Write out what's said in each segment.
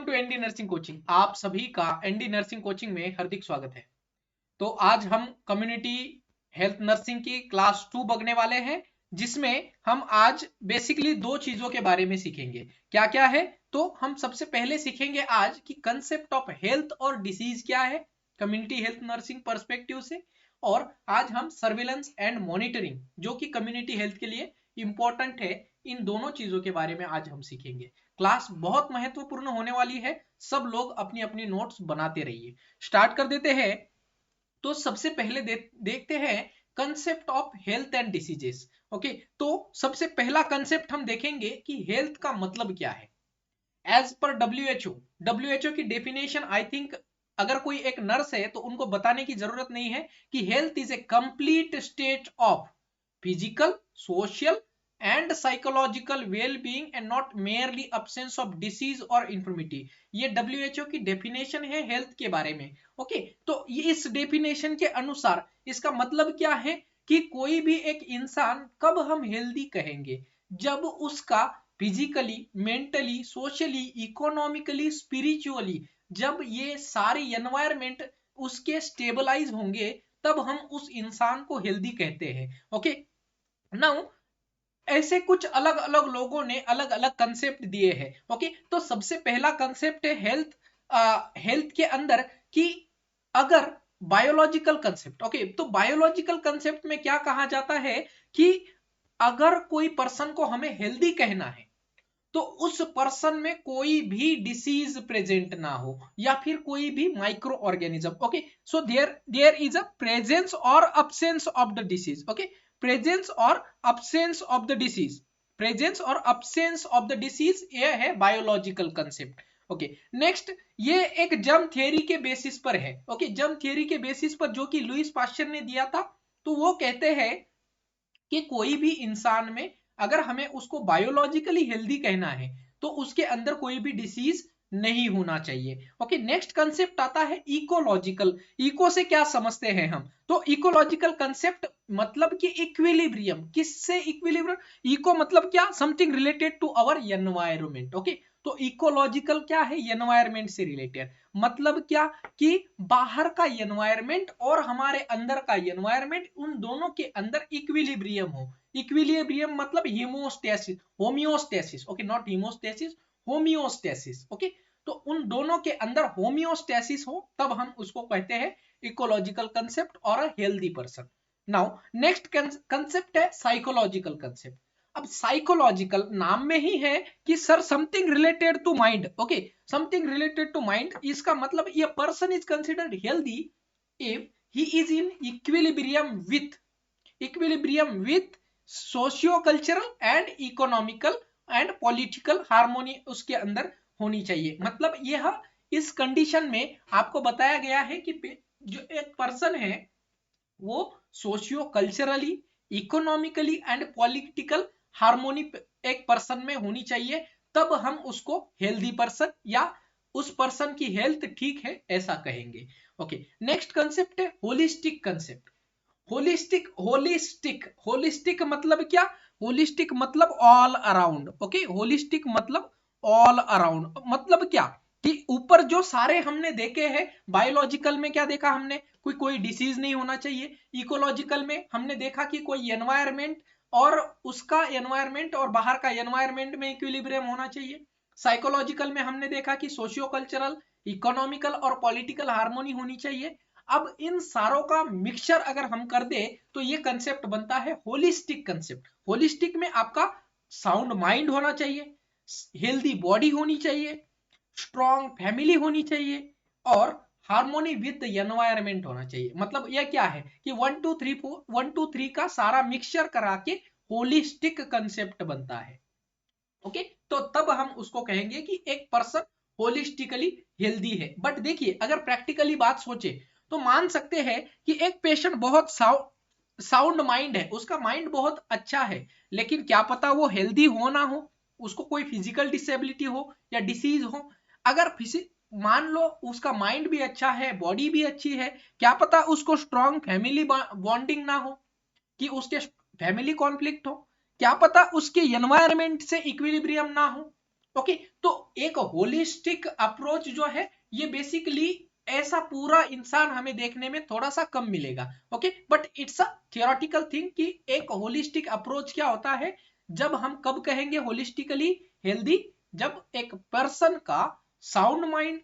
Welcome to ND nursing coaching. आप सभी का एनडी नर्सिंग कोचिंग में हार्दिक स्वागत है। तो आज हम कम्युनिटी हेल्थ नर्सिंग की क्लास 2 बगने वाले हैं, जिसमें हम आज बेसिकली दो चीजों के बारे में सीखेंगे। क्या क्या है? तो हम सबसे पहले सीखेंगे आज कि कंसेप्ट ऑफ हेल्थ और डिसीज क्या है कम्युनिटी हेल्थ नर्सिंग पर्सपेक्टिव से, और आज हम सर्विलेंस एंड मॉनिटरिंग जो कि कम्युनिटी हेल्थ के लिए इंपॉर्टेंट है, इन दोनों चीजों के बारे में आज हम सीखेंगे। क्लास बहुत महत्वपूर्ण होने वाली है, सब लोग अपनी अपनी नोट्स बनाते रहिए। स्टार्ट कर देते हैं। तो सबसे पहले देखते हैं concept of health and diseases. Okay, तो सबसे पहला कंसेप्ट हम देखेंगे कि हेल्थ का मतलब क्या है। एज पर डब्ल्यूएचओ की डेफिनेशन, आई थिंक अगर कोई एक नर्स है तो उनको बताने की जरूरत नहीं है कि health is a complete state of physical, social and psychological well being and not merely absence of disease और इंफर्मिटी। ये डब्ल्यूएचओ की डेफिनेशन है हेल्थ के बारे में। ओके, तो ये इस डेफिनेशन के अनुसार इसका मतलब क्या है कि कोई भी एक इंसान कब हम हेल्दी कहेंगे, जब उसका physically, mentally, socially, economically, spiritually जब ये सारे एनवायरमेंट उसके स्टेबलाइज होंगे, तब हम उस इंसान को हेल्दी कहते हैं। ओके, नाउ ऐसे कुछ अलग अलग लोगों ने अलग अलग कंसेप्ट दिए हैं। ओके, तो सबसे पहला कंसेप्ट है हेल्थ के अंदर कि अगर बायोलॉजिकल कंसेप्ट। ओके, तो बायोलॉजिकल कंसेप्ट में क्या कहा जाता है कि अगर कोई पर्सन को हमें हेल्दी कहना है तो उस पर्सन में कोई भी डिसीज प्रेजेंट ना हो या फिर कोई भी microorganism. Okay, so there is a presence और absence of the disease. Okay, presence और absence of the disease, presence और अब्सेंस ऑफ द डिसीज, ये है बायोलॉजिकल कंसेप्ट। ओके, नेक्स्ट, ये एक जर्म थियरी के बेसिस पर है। ओके, जर्म थियरी के बेसिस पर जो कि लुईस पास्चर ने दिया था, तो वो कहते हैं कि कोई भी इंसान में अगर हमें उसको बायोलॉजिकली हेल्दी कहना है तो उसके अंदर कोई भी डिसीज नहीं होना चाहिए। ओके, नेक्स्ट कंसेप्ट आता है इकोलॉजिकल। इको से क्या समझते हैं हम? तो इकोलॉजिकल कंसेप्ट मतलब कि इक्विलिब्रियम। किससे इक्विलिब्रियम? इको मतलब क्या? Something related to our environment. Okay, तो इकोलॉजिकल क्या है? एनवायरमेंट से रिलेटेड। मतलब क्या कि बाहर का एनवायरमेंट और हमारे अंदर का एनवायरमेंट, उन दोनों के अंदर इक्विलिब्रियम हो। इक्विलिब्रियम मतलब haemostasis, homeostasis. Okay, not haemostasis, homeostasis. Okay, तो उन दोनों के अंदर होमियोस्टेसिस हो, तब हम उसको कहते हैं इकोलॉजिकल कंसेप्ट और a healthy person. Now next concept है साइकोलॉजिकल कंसेप्ट। अब साइकोलॉजिकल नाम में ही है कि sir something related to mind. Okay, something related to mind, इसका मतलब ये person is considered healthy if he is in equilibrium with socio cultural and economical and political harmony उसके अंदर होनी चाहिए। मतलब यह इस कंडीशन में आपको बताया गया है कि जो एक पर्सन है वो socio culturally, economically and political harmony एक पर्सन में होनी चाहिए, तब हम उसको हेल्दी पर्सन या उस पर्सन की हेल्थ ठीक है ऐसा कहेंगे। ओके, नेक्स्ट कंसेप्ट है होलिस्टिक कंसेप्ट। होलिस्टिक मतलब क्या? होलिस्टिक मतलब ऑल अराउंड। ओके, होलिस्टिक मतलब ऑल अराउंड मतलब क्या कि ऊपर जो सारे हमने देखे हैं, बायोलॉजिकल में क्या देखा हमने? कोई डिसीज नहीं होना चाहिए। इकोलॉजिकल में हमने देखा कि कोई एनवायरमेंट और उसका एनवायरमेंट और बाहर का एनवायरमेंट में इक्विलिब्रियम होना चाहिए। साइकोलॉजिकल में हमने देखा कि सोशियो कल्चरल, इकोनॉमिकल और पॉलिटिकल हार्मोनी होनी चाहिए। अब इन सारों का मिक्सचर अगर हम कर दे तो ये कंसेप्ट बनता है होलिस्टिक कंसेप्ट। होलिस्टिक में आपका साउंड माइंड होना चाहिए, हेल्दी बॉडी होनी चाहिए, स्ट्रॉन्ग फैमिली होनी चाहिए और हार्मोनी विद एनवायरमेंट होना चाहिए। मतलब यह क्या है कि 1 2 3 का सारा मिक्सचर करा के होलिस्टिक कंसेप्ट बनता है। ओके, तो तब हम उसको कहेंगे कि एक पर्सन होलिस्टिकली हेल्दी है। बट देखिए, अगर प्रैक्टिकली बात सोचे तो मान सकते हैं कि एक पेशेंट बहुत साउंड माइंड है, उसका माइंड बहुत अच्छा है, लेकिन क्या पता वो हेल्दी हो ना हो, उसको कोई फिजिकल डिसेबिलिटी हो या डिसीज हो। अगर मान लो उसका माइंड भी अच्छा है, बॉडी भी अच्छी है, क्या पता उसको स्ट्रॉन्ग फैमिली बॉन्डिंग ना हो, कि उसके फैमिली कॉन्फ्लिक्ट हो, क्या पता उसके एनवायरमेंट से इक्विलिब्रियम ना हो। ओके, तो एक होलिस्टिक अप्रोच जो है ये बेसिकली ऐसा पूरा इंसान हमें देखने में थोड़ा सा कम मिलेगा। Okay, but it's a theoretical thing कि एक होलिस्टिक अप्रोच क्या होता है, जब हम कब कहेंगे होलिस्टिकली हेल्दी, जब एक पर्सन का sound mind,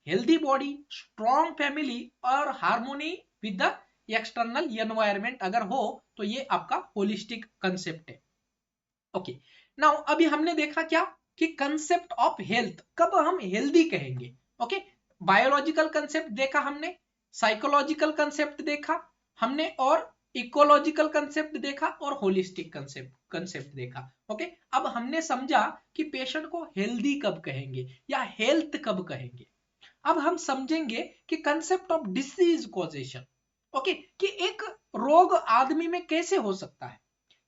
healthy body, strong family और harmony with the external environment अगर हो तो ये आपका होलिस्टिक कंसेप्ट है। ओके, नाउ अभी हमने देखा क्या कि कंसेप्ट ऑफ हेल्थ, कब हम हेल्दी कहेंगे। ओके, बायोलॉजिकल कंसेप्ट देखा हमने, साइकोलॉजिकल कंसेप्ट देखा हमने, और इकोलॉजिकल कंसेप्ट देखा, और होलिस्टिक कंसेप्ट देखा। ओके, अब हमने समझा कि पेशेंट को हेल्दी कब कहेंगे या हेल्थ कब कहेंगे। अब हम समझेंगे कि concept of disease causation. Okay, कि एक रोग आदमी में कैसे हो सकता है,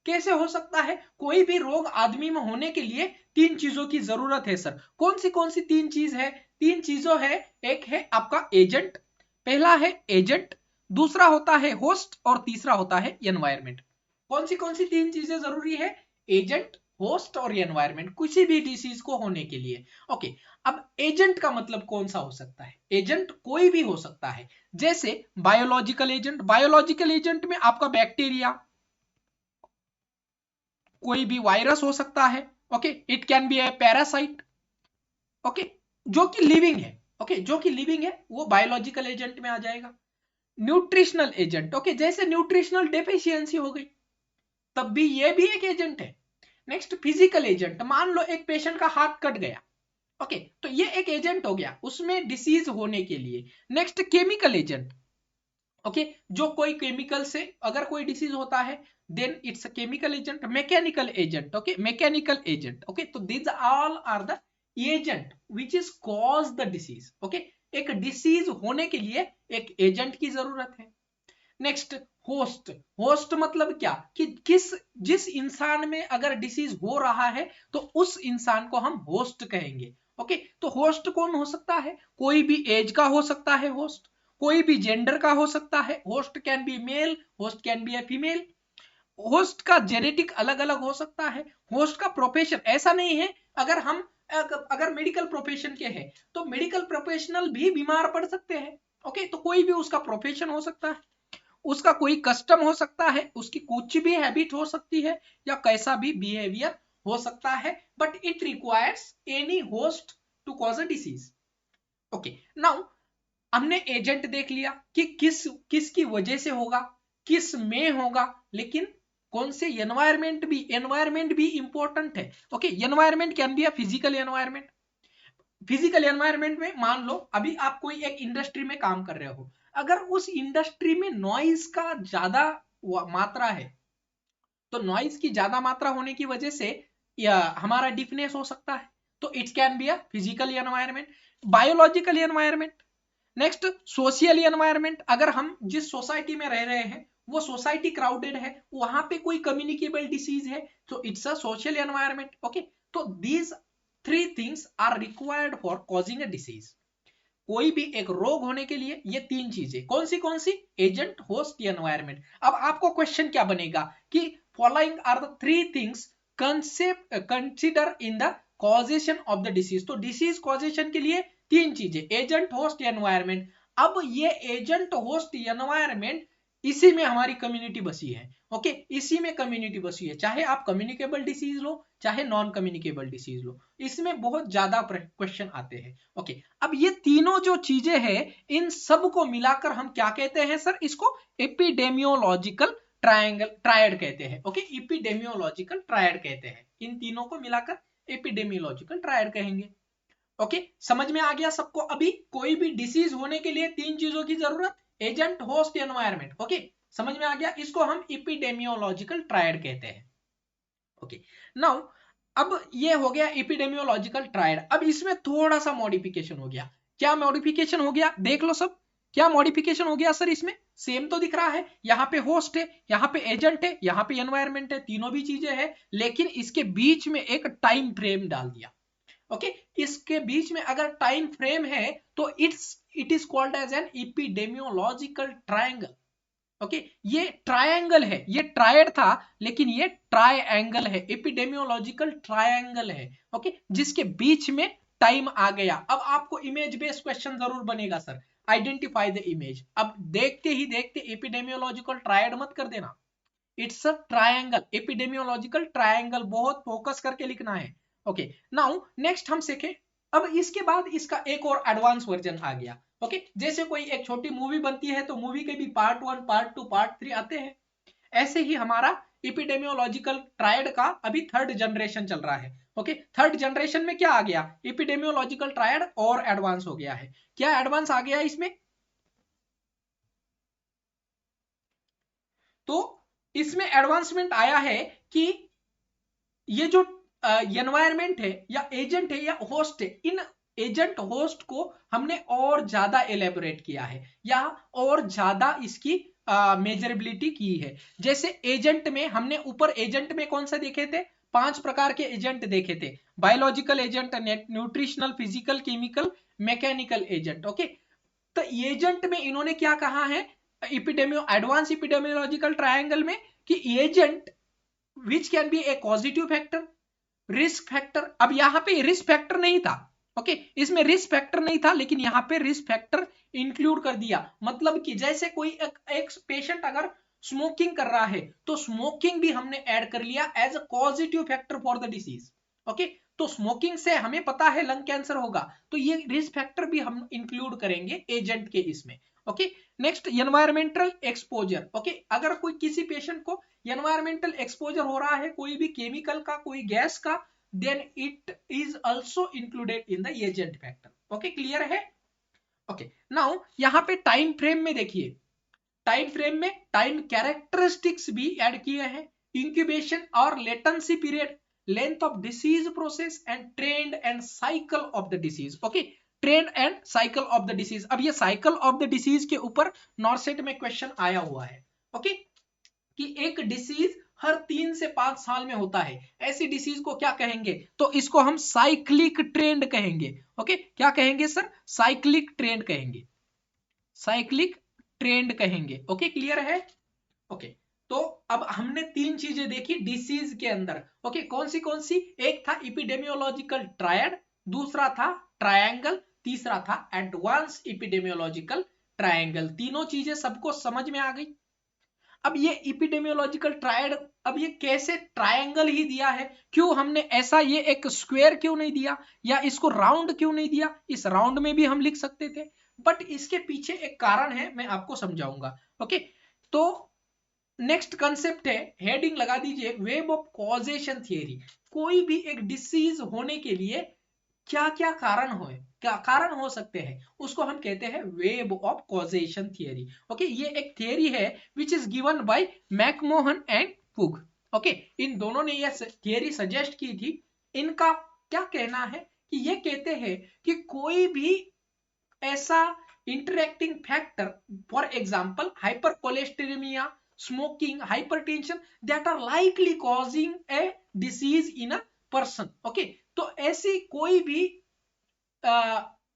कैसे हो सकता है। कोई भी रोग आदमी में होने के लिए तीन चीजों की जरूरत है सर। कौन सी तीन चीज है? तीन चीजों है, एक है आपका एजेंट, पहला है एजेंट, दूसरा होता है होस्ट, और तीसरा होता है एनवायरमेंट। कौन सी तीन चीजें जरूरी है? एजेंट, होस्ट और एनवायरमेंट, किसी भी डिसीज को होने के लिए। ओके, अब एजेंट का मतलब कौन सा हो सकता है? एजेंट कोई भी हो सकता है, जैसे बायोलॉजिकल एजेंट। बायोलॉजिकल एजेंट में आपका बैक्टीरिया, कोई भी वायरस हो सकता है। Okay, it can be A parasite. Okay, जो कि लिविंग है। ओके, जो कि लिविंग है वो बायोलॉजिकल एजेंट में आ जाएगा। न्यूट्रिशनल एजेंट, ओके, जैसे न्यूट्रिशनल डेफिशिएंसी हो गई, तब भी ये भी एक एजेंट है। नेक्स्ट फिजिकल एजेंट, मान लो एक पेशेंट का हाथ कट गया। ओके, तो ये एक एजेंट हो गया उसमें डिसीज होने के लिए। नेक्स्ट केमिकल एजेंट, ओके, जो कोई केमिकल से अगर कोई डिसीज होता है then it's a chemical agent. Mechanical agent, okay, mechanical agent. Okay, तो these all are the agent which is cause the disease. Okay, एक डिसीज होने के लिए एक एजेंट की जरूरत है। Next host. होस्ट मतलब क्या कि जिस इंसान में अगर डिसीज हो रहा है तो उस इंसान को हम होस्ट कहेंगे। ओके, तो होस्ट कौन हो सकता है? कोई भी एज का हो सकता है होस्ट, कोई भी जेंडर का हो सकता है। Host can be male, host can be a female. Host का जेनेटिक अलग अलग हो सकता है। होस्ट का प्रोफेशन, ऐसा नहीं है अगर मेडिकल प्रोफेशन के हैं तो मेडिकल प्रोफेशनल भी बीमार पड़ सकते हैं। ओके, तो कोई भी उसका प्रोफेशन हो सकता है, उसका कोई कस्टम हो सकता है, उसकी कुछ भी हैबिट हो सकती है, या कैसा भी बिहेवियर हो सकता है, but it requires any host to cause a disease. Okay, now हमने एजेंट देख लिया कि किसकी वजह से होगा, किस में होगा, लेकिन कौन से एनवायरमेंट भी इंपॉर्टेंट है। Okay, environment can be a physical environment. Physical environment में मान लो अभी आप कोई एक इंडस्ट्री में काम कर रहे हो, अगर उस इंडस्ट्री में नॉइज का ज्यादा मात्रा है तो नॉइज की ज्यादा मात्रा होने की वजह से या हमारा डिफनेस हो सकता है, तो it can be a physical environment. Biological environment. Next social environment, अगर हम जिस सोसाइटी में रह रहे हैं वो सोसाइटी क्राउडेड है, वहां पे कोई कम्युनिकेबल डिसीज है, तो it's a social environment. Okay, तो these three things are required for causing a disease. कोई भी एक रोग होने के लिए ये तीन चीजें कौन सी? Agent, host, environment. अब आपको क्वेश्चन क्या बनेगा कि following are the three things concept consider in the causation of the disease. तो डिसीज कॉजेशन के लिए तीन चीजें, एजेंट, होस्ट, एनवायरमेंट। अब ये एजेंट, होस्ट, एनवायरमेंट, इसी में हमारी कम्युनिटी बसी है। ओके, इसी में कम्युनिटी बसी है, चाहे आप कम्युनिकेबल डिसीज लो चाहे नॉन कम्युनिकेबल डिसीज लो, इसमें बहुत ज्यादा क्वेश्चन आते हैं। ओके, अब ये तीनों जो चीजें हैं इन सब को मिलाकर हम क्या कहते हैं सर? इसको एपिडेमियोलॉजिकल ट्रायड कहते हैं। ओके, एपिडेमियोलॉजिकल ट्रायड कहते हैं, इन तीनों को मिलाकर एपिडेमियोलॉजिकल ट्रायड कहेंगे। ओके, समझ में आ गया सबको? अभी कोई भी डिसीज होने के लिए तीन चीजों की जरूरत, एजेंट, होस्ट, एनवायरमेंट। ओके, समझ में आ गया? इसको हम एपिडेमियोलॉजिकल ट्रायड कहते हैं। ओके, नाउ अब ये हो गया एपिडेमियोलॉजिकल ट्रायड। अब इसमें थोड़ा सा मॉडिफिकेशन हो गया। क्या मॉडिफिकेशन हो गया देख लो सब। क्या मॉडिफिकेशन हो गया सर? इसमें सेम तो दिख रहा है, यहाँ पे होस्ट है, यहाँ पे एजेंट है, यहाँ पे एनवायरमेंट है, तीनों भी चीजें हैं, लेकिन इसके बीच में एक टाइम फ्रेम डाल दिया। ओके, इसके बीच में अगर टाइम फ्रेम है तो it is called as an epidemiological triangle. Okay ये ट्रायंगल है, ये ट्रायड था लेकिन ये ट्रायंगल है, एपिडेमियोलॉजिकल ट्रायंगल है। ओके जिसके बीच में टाइम आ गया। अब आपको इमेज बेस्ड क्वेश्चन जरूर बनेगा सर, आइडेंटिफाई द इमेज। अब देखते ही देखते एपिडेमियोलॉजिकल ट्रायड मत कर देना, it's a triangle, epidemiological triangle, बहुत फोकस करके लिखना है। ओके नाउ नेक्स्ट हम सीखे। अब इसके बाद इसका एक और एडवांस वर्जन आ गया। ओके जैसे कोई एक छोटी मूवी बनती है तो मूवी के भी पार्ट 1 पार्ट 2 पार्ट 3 आते हैं, ऐसे ही हमारा एपिडेमियोलॉजिकल ट्रायड का अभी थर्ड जनरेशन चल रहा है। ओके थर्ड जनरेशन में क्या आ गया, एपिडेमियोलॉजिकल ट्रायड और एडवांस हो गया है। क्या एडवांस आ गया इसमें, तो इसमें एडवांसमेंट आया है कि ये जो एनवायरमेंट है या एजेंट है या होस्ट है, इन एजेंट होस्ट को हमने और ज्यादा एलेबोरेट किया है या और ज्यादा इसकी मेजरेबिलिटी की है। जैसे एजेंट में हमने ऊपर एजेंट में कौन सा देखे थे, 5 प्रकार के एजेंट देखे थे, biological agent, nutritional, physical, chemical, mechanical agent. Okay तो एजेंट में इन्होंने क्या कहा है, एडवांस एपिडेमियोलॉजिकल ट्रायंगल में कि agent which can be A positive factor, risk factor. अब यहां पे रिस्क फैक्टर नहीं था, ओके इसमें रिस्क फैक्टर नहीं था लेकिन यहां पे रिस्क फैक्टर इंक्लूड कर दिया। मतलब कि जैसे कोई एक पेशेंट अगर स्मोकिंग कर रहा है तो स्मोकिंग भी हमने ऐड कर लिया as a positive factor for the disease. Okay तो स्मोकिंग से हमें पता है लंग कैंसर होगा, तो ये रिस्क फैक्टर भी हम इंक्लूड करेंगे एजेंट के इसमें। Okay next environmental exposure. Okay अगर कोई किसी पेशेंट को एनवायरमेंटल एक्सपोजर हो रहा है कोई भी केमिकल का, कोई गैस का, then it is also included in the agent factor। Okay clear है। ओके नाउ यहां पे टाइम फ्रेम में देखिए, टाइम फ्रेम में टाइम कैरेक्टरिस्टिक्स भी ऐड किए हैं, इंक्यूबेशन और latency period, length of disease process and trend and cycle of the disease. Okay trend and cycle of the disease. अब ये साइकिल ऑफ द डिसीज के ऊपर नॉर्सेट में क्वेश्चन आया हुआ है। ओके कि एक डिसीज हर 3 से 5 साल में होता है, ऐसी डिसीज को क्या कहेंगे, तो इसको हम साइक्लिक ट्रेंड कहेंगे। ओके क्या कहेंगे सर, साइक्लिक ट्रेंड कहेंगे, साइक्लिक ट्रेंड कहेंगे। ओके क्लियर है। ओके तो अब हमने 3 चीजें देखी डिसीज के अंदर। ओके कौन सी, एक था एपिडेमियोलॉजिकल ट्रायड, दूसरा था ट्रायंगल, तीसरा था एडवांस एपिडेमियोलॉजिकल ट्रायंगल। तीनों चीजें सबको समझ में आ गई। अब ये एपिडेमियोलॉजिकल ट्रायड, अब ये कैसे ट्रायंगल ही दिया है, क्यों हमने ऐसा ये एक स्क्वायर क्यों नहीं दिया या इसको राउंड क्यों नहीं दिया, इस राउंड में भी हम लिख सकते थे, बट इसके पीछे एक कारण है मैं आपको समझाऊंगा। ओके तो नेक्स्ट कंसेप्ट है, हेडिंग लगा दीजिए, वेब ऑफ कॉजेशन थियरी। कोई भी एक डिसीज होने के लिए क्या क्या कारण हो, क्या कारण हो सकते हैं, उसको हम कहते हैं web of causation theory. Okay ये एक थियरी है which is given by MacMahon and Pugh. Okay इन दोनों ने ये थियरी सजेस्ट की थी। इनका क्या कहना है कि ये कहते हैं कि कोई भी ऐसा interacting factor, for example hypercholesterolemia, smoking, hypertension, that are likely causing a disease in a person. Okay तो ऐसी कोई भी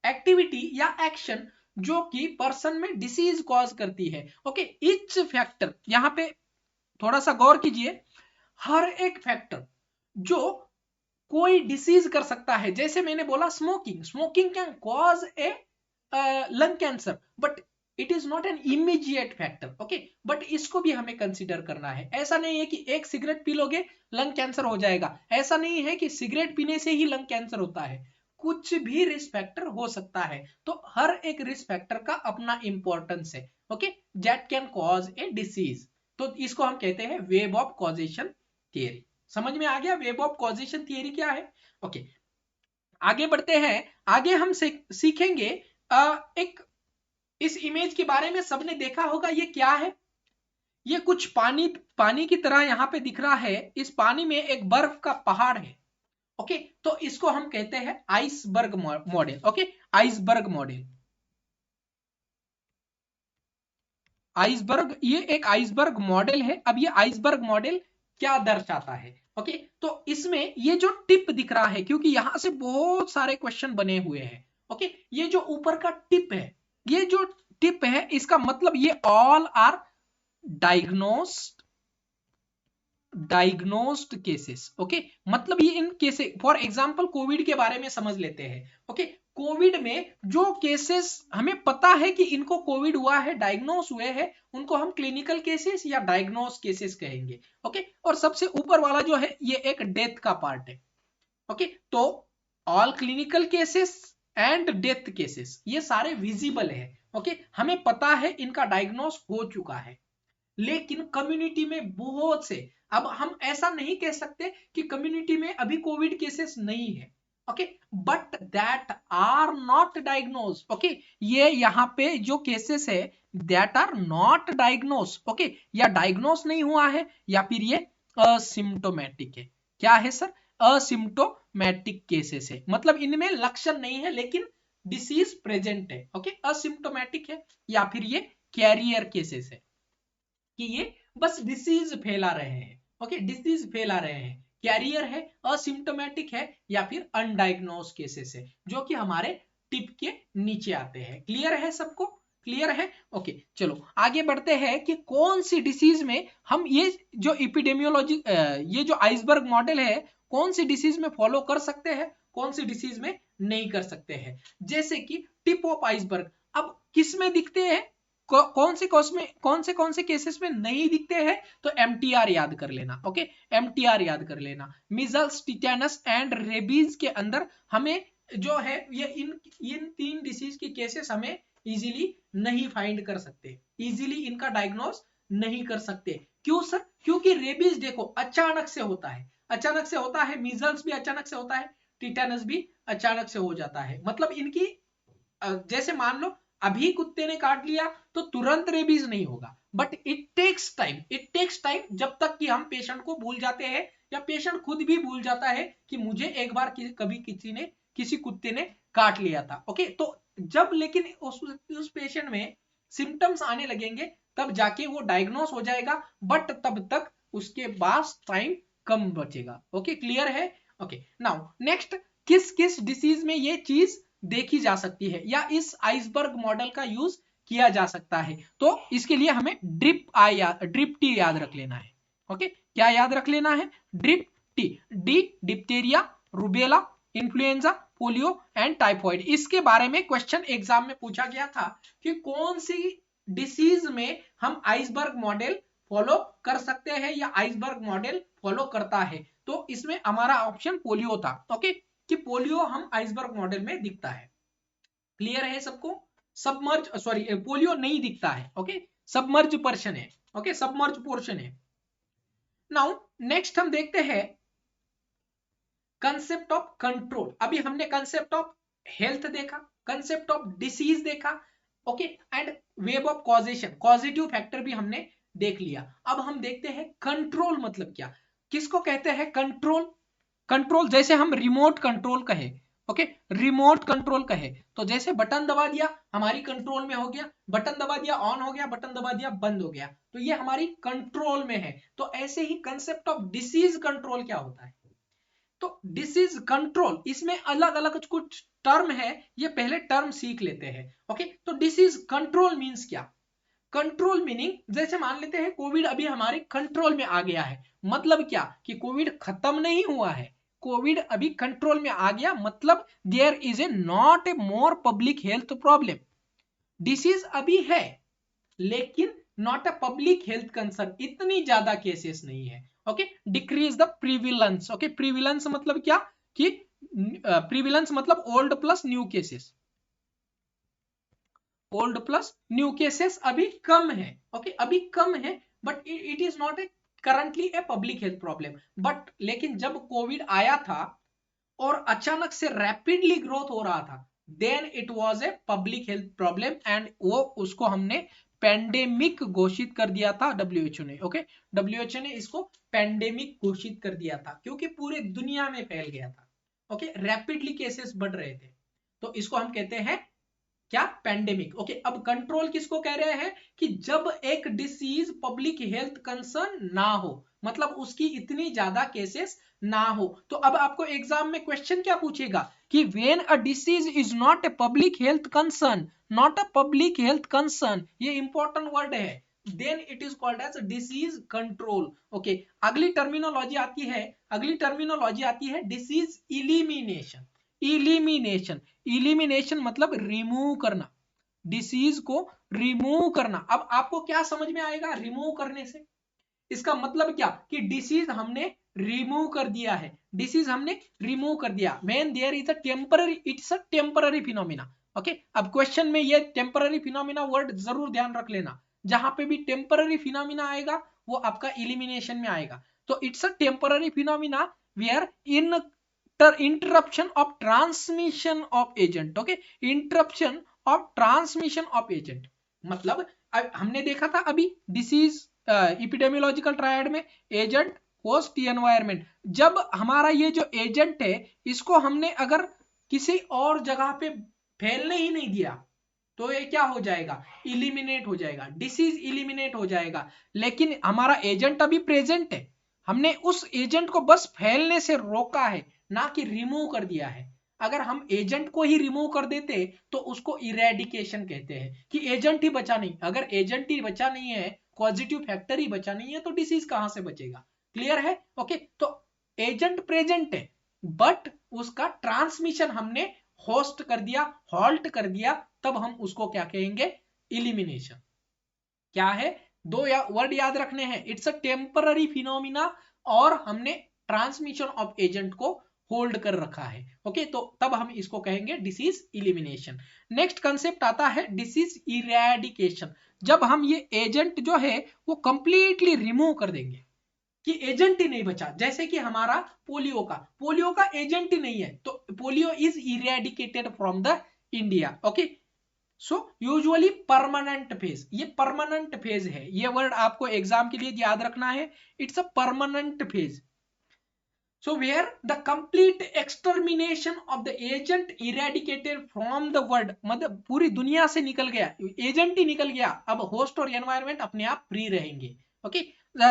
एक्टिविटी या एक्शन जो कि पर्सन में डिसीज कॉज करती है। ओके ईच फैक्टर, यहां पे थोड़ा सा गौर कीजिए, हर एक फैक्टर जो कोई डिसीज कर सकता है, जैसे मैंने बोला smoking, smoking can cause A lung cancer but it is not an immediate factor. Okay but इसको भी हमें कंसीडर करना है। ऐसा नहीं है कि एक सिगरेट पी लोगे लंग कैंसर हो जाएगा, ऐसा नहीं है कि सिगरेट पीने से ही लंग कैंसर होता है, कुछ भी रिस्क फैक्टर हो सकता है। तो हर एक रिस्क फैक्टर का अपना इंपॉर्टेंस है। Okay that can cause A disease, तो इसको हम कहते हैं वेब ऑफ कॉजेशन थियरी। समझ में आ गया वेब ऑफ कॉजेशन थियरी क्या है। ओके आगे बढ़ते हैं, आगे हम सीखेंगे एक, इस इमेज के बारे में सबने देखा होगा, ये क्या है, ये कुछ पानी पानी की तरह यहां पे दिख रहा है, इस पानी में एक बर्फ का पहाड़ है। ओके तो इसको हम कहते हैं iceberg model. Okay iceberg model, iceberg ये एक आइसबर्ग मॉडल है। अब ये आइसबर्ग मॉडल क्या दर्शाता है, ओके तो इसमें ये जो टिप दिख रहा है, क्योंकि यहां से बहुत सारे क्वेश्चन बने हुए हैं। ओके ये जो ऊपर का टिप है, ये जो टिप है इसका मतलब ये all are diagnosed cases. Okay, मतलब ये इन केसेस, फॉर एग्जांपल कोविड के बारे में समझ लेते हैं। ओके, कोविड में जो केसेस हमें पता है कि इनको कोविड हुआ है, डायग्नोस हुए हैं, उनको हम क्लिनिकल केसेस या डायग्नोस केसेस कहेंगे। ओके, और सबसे ऊपर वाला जो है ये एक डेथ का पार्ट है। ओके, तो all clinical cases and death cases ये सारे विजिबल है। ओके, हमें पता है इनका डायग्नोस हो चुका है। लेकिन कम्युनिटी में बहुत से, अब हम ऐसा नहीं कह सकते कि कम्युनिटी में अभी कोविड केसेस नहीं है। Okay, but that are not diagnose. Okay, ये यहाँ पे जो केसेस है that are not diagnose. Okay, या डायग्नोज नहीं हुआ है या फिर ये असिम्टोमेटिक है। क्या है सर? असिम्टोमेटिक केसेस है, मतलब इनमें लक्षण नहीं है लेकिन डिसीज प्रेजेंट है। ओके, असिम्टोमेटिक है या फिर ये कैरियर केसेस है कि ये बस डिसीज फैला रहे हैं। ओके, डिसीज फैला रहे हैं, कैरियर है, असिम्टोमेटिक है या फिर अनडायग्नोज केसेस है जो कि हमारे टिप के नीचे आते हैं। क्लियर है सबको? क्लियर है? ओके, चलो आगे बढ़ते हैं कि कौन सी डिसीज में हम ये जो इपिडेमियोलॉजी, ये जो आइसबर्ग मॉडल है, कौन सी डिसीज में फॉलो कर सकते हैं, कौन सी डिसीज में नहीं कर सकते हैं। जैसे कि टिप ऑफ आइसबर्ग अब किस में दिखते हैं, कौन से केसेस में नहीं दिखते हैं, तो एमटीआर याद कर लेना। ओके, एमटीआर याद कर लेना। मीजल्स, टिटेनस एंड रेबीज के अंदर हमें जो है ये इन तीन डिसीज के केसेस हमें इजीली नहीं फाइंड कर सकते, इजीली इनका डायग्नोस नहीं कर सकते। क्यों सर? क्योंकि रेबीज देखो अचानक से होता है, अचानक से होता है, मीजल्स भी अचानक से होता है, टिटेनस भी अचानक से हो जाता है। मतलब इनकी जैसे मान लो अभी कुत्ते ने काट लिया तो तुरंत रेबीज नहीं होगा, but it takes time, it takes time, जब तक कि हम पेशेंट को भूल जाते हैं या पेशेंट खुद भी भूल जाता है कि मुझे एक बार कभी किसी कुत्ते ने काट लिया था। ओके, तो जब लेकिन उस पेशेंट में सिम्टम्स आने लगेंगे तब जाके वो डायग्नोस हो जाएगा, बट तब तक उसके पास टाइम कम बचेगा। ओके, क्लियर है? ओके, नाउ नेक्स्ट, किस किस डिसीज में ये चीज देखी जा सकती है या इस आइसबर्ग मॉडल का यूज किया जा सकता है, तो इसके लिए हमें ड्रिप टी याद रख लेना है। ओके, क्या याद रख लेना है? Drip T. D diphtheria, rubella, influenza, polio and typhoid. इसके बारे में क्वेश्चन एग्जाम में पूछा गया था कि कौन सी डिसीज में हम आइसबर्ग मॉडल फॉलो कर सकते हैं या आइसबर्ग मॉडल फॉलो करता है, तो इसमें हमारा ऑप्शन पोलियो था। ओके, कि पोलियो हम आइसबर्ग मॉडल में दिखता है। क्लियर है सबको? सबमर्ज, सॉरी, पोलियो नहीं दिखता है। ओके, सबमर्ज पोर्शन है। ओके, सबमर्ज पोर्शन है। नाउ नेक्स्ट हम देखते हैं कंसेप्ट ऑफ कंट्रोल। अभी हमने कंसेप्ट ऑफ हेल्थ देखा, कंसेप्ट ऑफ डिसीज देखा। Okay, and web of causation, causative factor भी हमने देख लिया। अब हम देखते हैं कंट्रोल मतलब क्या, किसको कहते हैं कंट्रोल। कंट्रोल जैसे हम रिमोट कंट्रोल कहे। ओके, रिमोट कंट्रोल कहे तो जैसे बटन दबा दिया हमारी कंट्रोल में हो गया, बटन दबा दिया ऑन हो गया, बटन दबा दिया बंद हो गया, तो ये हमारी कंट्रोल में है। तो ऐसे ही कंसेप्ट ऑफ डिसीज कंट्रोल क्या होता है, तो डिसीज कंट्रोल, इसमें अलग अलग कुछ टर्म है, ये पहले टर्म सीख लेते हैं। ओके, तो डिसीज कंट्रोल मींस क्या? कंट्रोल मीनिंग जैसे मान लेते हैं कोविड अभी हमारे कंट्रोल में आ गया है, मतलब क्या कि कोविड खत्म नहीं हुआ है, कोविड अभी कंट्रोल में आ गया, मतलब there is a not a more public health problem. Disease अभी है लेकिन not a public health concern, इतनी ज्यादा केसेस नहीं है। Okay, decrease the prevalence. Okay, prevalence मतलब क्या कि प्रीविलेंस मतलब old plus new cases, old plus new cases अभी कम है। ओके, अभी कम है, but it is not a currently a public health problem. But लेकिन जब कोविड आया था और अचानक से रैपिडली ग्रोथ हो रहा था, then it was a public health problem and वो उसको हमने पेंडेमिक घोषित कर दिया था डब्ल्यूएचओ ने। ओके, डब्ल्यूएचओ ने इसको पेंडेमिक घोषित कर दिया था क्योंकि पूरे दुनिया में फैल गया था। ओके, रैपिडली केसेस बढ़ रहे थे, तो इसको हम कहते हैं क्या? पेंडेमिक। ओके, अब कंट्रोल किसको कह रहे हैं कि जब एक डिसीज पब्लिक हेल्थ कंसर्न ना हो, मतलब उसकी इतनी ज्यादा केसेस ना हो। तो अब आपको एग्जाम में क्वेश्चन क्या पूछेगा कि when a disease is not A public health concern, not a public health concern, ये इंपॉर्टेंट वर्ड है। then it is called as disease control. Okay, अगली टर्मिनोलॉजी आती है डिसीज इलिमिनेशन. इलिमिनेशन मतलब रिमूव करना, डिसीज को रिमूव करना. अब आपको क्या समझ में आएगा रिमूव करने से? इसका मतलब क्या कि डिसीज हमने रिमूव कर दिया है, when there is a temporary, it's a temporary phenomena. Okay, अब क्वेश्चन में ये टेम्पररी फिनोमिना वर्ड जरूर ध्यान रख लेना. जहां पे भी टेम्पररी फिनोमिना आएगा वो आपका इलिमिनेशन में आएगा. तो it's a temporary phenomena where in interruption of transmission of agent. Okay, interruption of transmission of agent मतलब हमने देखा था अभी डिसीज इपिडेमियोलॉजिकल ट्रायड में एजेंट, होस्ट, एनवायरनमेंट. जब हमारा ये जो एजेंट है इसको हमने अगर किसी और जगह पे फैलने ही नहीं दिया तो ये क्या हो जाएगा? इलिमिनेट हो जाएगा, डिसीज इलिमिनेट हो जाएगा. लेकिन हमारा एजेंट अभी प्रेजेंट है, हमने उस एजेंट को बस फैलने से रोका है, ना कि रिमूव कर दिया है. अगर हम एजेंट को ही रिमूव कर देते तो उसको इरेडिकेशन कहते हैं कि एजेंट ही बचा नहीं. अगर एजेंट ही बचा नहीं है, पॉजिटिव फैक्टर ही बचा नहीं है, तो डिसीज कहां से बचेगा? क्लियर है? ओके, तो एजेंट प्रेजेंट है बट उसका ट्रांसमिशन हमने होस्ट कर दिया, हॉल्ट कर दिया, तब हम उसको क्या कहेंगे? इलिमिनेशन. क्या है? दो वर्ड याद रखने हैं, इट्स अ टेम्पररी फिनोमिना और हमने ट्रांसमिशन ऑफ एजेंट को होल्ड कर रखा है. ओके, तो तब हम इसको कहेंगे डिसीज इलिमिनेशन. नेक्स्ट कंसेप्ट आता है डिसीज इरेडिकेशन. जब हम ये एजेंट जो है वो कंप्लीटली रिमूव कर देंगे कि एजेंट ही नहीं बचा. जैसे कि हमारा पोलियो का एजेंट ही नहीं है, तो polio is eradicated from the India. Okay, so usually permanent phase, ये परमानेंट फेज है, ये वर्ड आपको एग्जाम के लिए याद रखना है. It's a permanent phase. So where the complete extermination of the agent eradicated from the world, मतलब पूरी दुनिया से निकल गया, एजेंट ही निकल गया, अब होस्ट और एनवायरनमेंट अपने आप फ्री रहेंगे. ओके,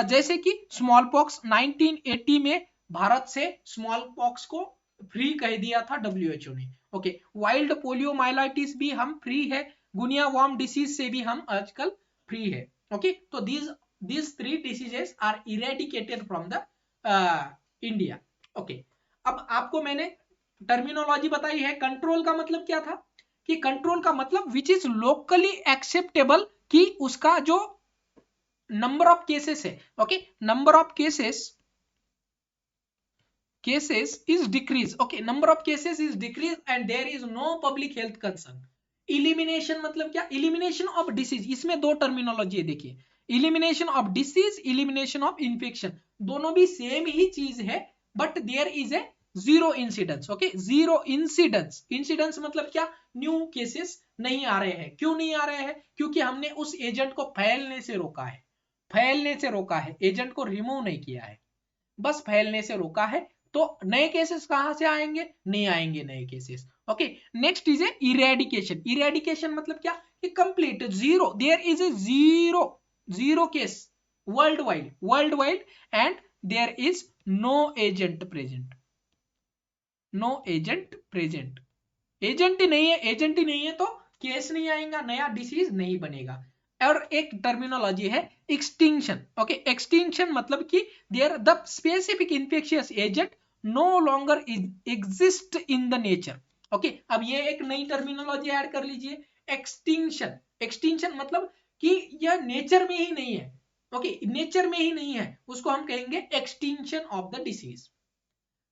जैसे कि स्मॉल पॉक्स 1980 में भारत से स्मॉल पॉक्स को फ्री कह दिया था WHO ने. ओके, वाइल्ड पोलियोमाइलाइटिस भी हम फ्री है, गुनिया वॉर्म डिसीज से भी हम आजकल फ्री है. ओके, तो these three diseases are eradicated from the India. Okay, अब आपको मैंने टर्मिनोलॉजी बताई है. कंट्रोल का मतलब क्या था? कि कंट्रोल का मतलब विच इज लोकली एक्सेप्टेबल, कि उसका जो नंबर ऑफ केसेस है, okay, number of cases is decreased. Okay, number of cases is decreased and there is no public health concern. Elimination मतलब क्या? Elimination of disease. इसमें दो टर्मिनोलॉजी है, देखिए, elimination of disease, elimination of infection, दोनों भी same ही चीज है, but there is a zero incidence. Okay, zero incidence. Incidence मतलब क्या? न्यू केसेस नहीं आ रहे हैं. क्यों नहीं आ रहे हैं? क्योंकि हमने उस एजेंट को फैलने से रोका है, एजेंट को रिमूव नहीं किया है, बस फैलने से रोका है. तो नए केसेस कहां से आएंगे? नहीं आएंगे नए cases. Okay, next is a eradication मतलब क्या? कि complete zero, there is a zero case world wide and there is no agent present. Agent ही नहीं है तो केस नहीं आएगा, नया डिसीज नहीं बनेगा. और एक टर्मिनोलॉजी है एक्सटिंक्शन. ओके, एक्सटिंक्शन मतलब कि there the specific infectious agent no longer exist in the nature. Okay, अब ये एक नई टर्मिनोलॉजी ऐड कर लीजिए, एक्सटिंक्शन मतलब कि यह नेचर में ही नहीं है. ओके, नेचर में ही नहीं है, उसको हम कहेंगे extinction of the disease.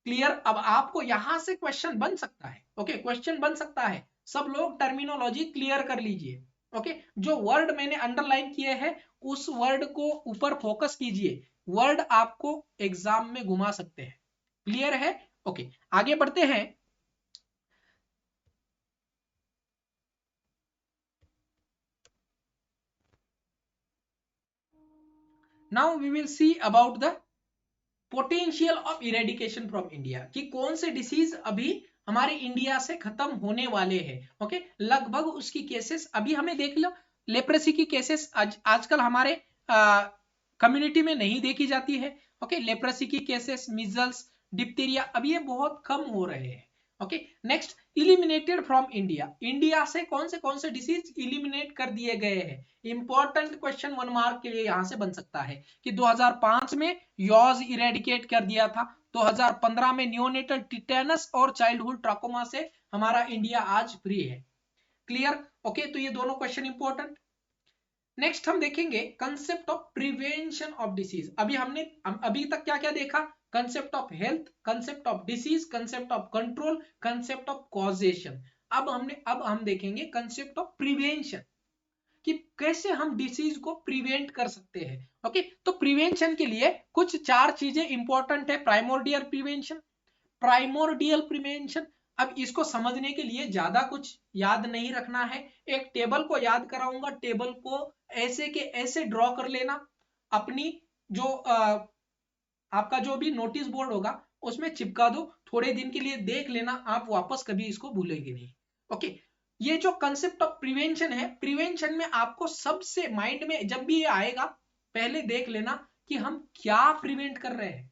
Clear? अब आपको यहां से क्वेश्चन बन सकता है. ओके, क्वेश्चन बन सकता है, सब लोग टर्मिनोलॉजी क्लियर कर लीजिए. ओके, जो वर्ड मैंने अंडरलाइन किए हैं उस वर्ड को ऊपर फोकस कीजिए, वर्ड आपको एग्जाम में घुमा सकते हैं. क्लियर है? ओके, आगे बढ़ते हैं. Now we will see about the potential of eradication from India, कि कौन से डिसीज अभी हमारे इंडिया से खत्म होने वाले हैं. ओके, लगभग उसकी केसेस अभी हमें देख लो. लेप्रेसी की केसेस आजकल हमारे कम्युनिटी में नहीं देखी जाती है. ओके, लेप्रेसी की केसेस, मिजल्स, डिप्थीरिया, अब ये बहुत कम हो रहे हैं. Okay next, eliminated from India, India से कौन से डिसीज इलिमिनेट कर दिए गए हैं। इंपॉर्टेंट क्वेश्चन 1 मार्क के लिए यहां से बन सकता है कि 2005 में यॉज इरेडिकेट कर दिया था, 2015 में नियोनेटल टिटेनस और चाइल्डहुड ट्राकोमा से हमारा इंडिया आज फ्री है। क्लियर, ओके तो ये दोनों क्वेश्चन इंपॉर्टेंट। नेक्स्ट हम देखेंगे concept of prevention of disease. अभी तक क्या क्या देखा, concept of health, concept of disease, concept of control, concept of causation. अब हम देखेंगे कंसेप्ट ऑफ प्रिवेंशन कि कैसे हम डिसीज को प्रिवेंट कर सकते हैं। ओके तो प्रिवेंशन के लिए कुछ 4 चीजें इंपॉर्टेंट है। प्राइमोर्डियल प्रिवेंशन, अब इसको समझने के लिए ज्यादा कुछ याद नहीं रखना है, एक टेबल को याद कराऊंगा, टेबल को ऐसे के ऐसे ड्रॉ कर लेना, अपनी जो आपका जो भी नोटिस बोर्ड होगा उसमें चिपका दो, थोड़े दिन के लिए देख लेना, आप वापस कभी इसको भूलेंगे नहीं। ओके ये जो कंसेप्ट ऑफ प्रिवेंशन है, प्रिवेंशन में आपको सबसे माइंड में जब भी ये आएगा पहले देख लेना कि हम क्या प्रिवेंट कर रहे हैं।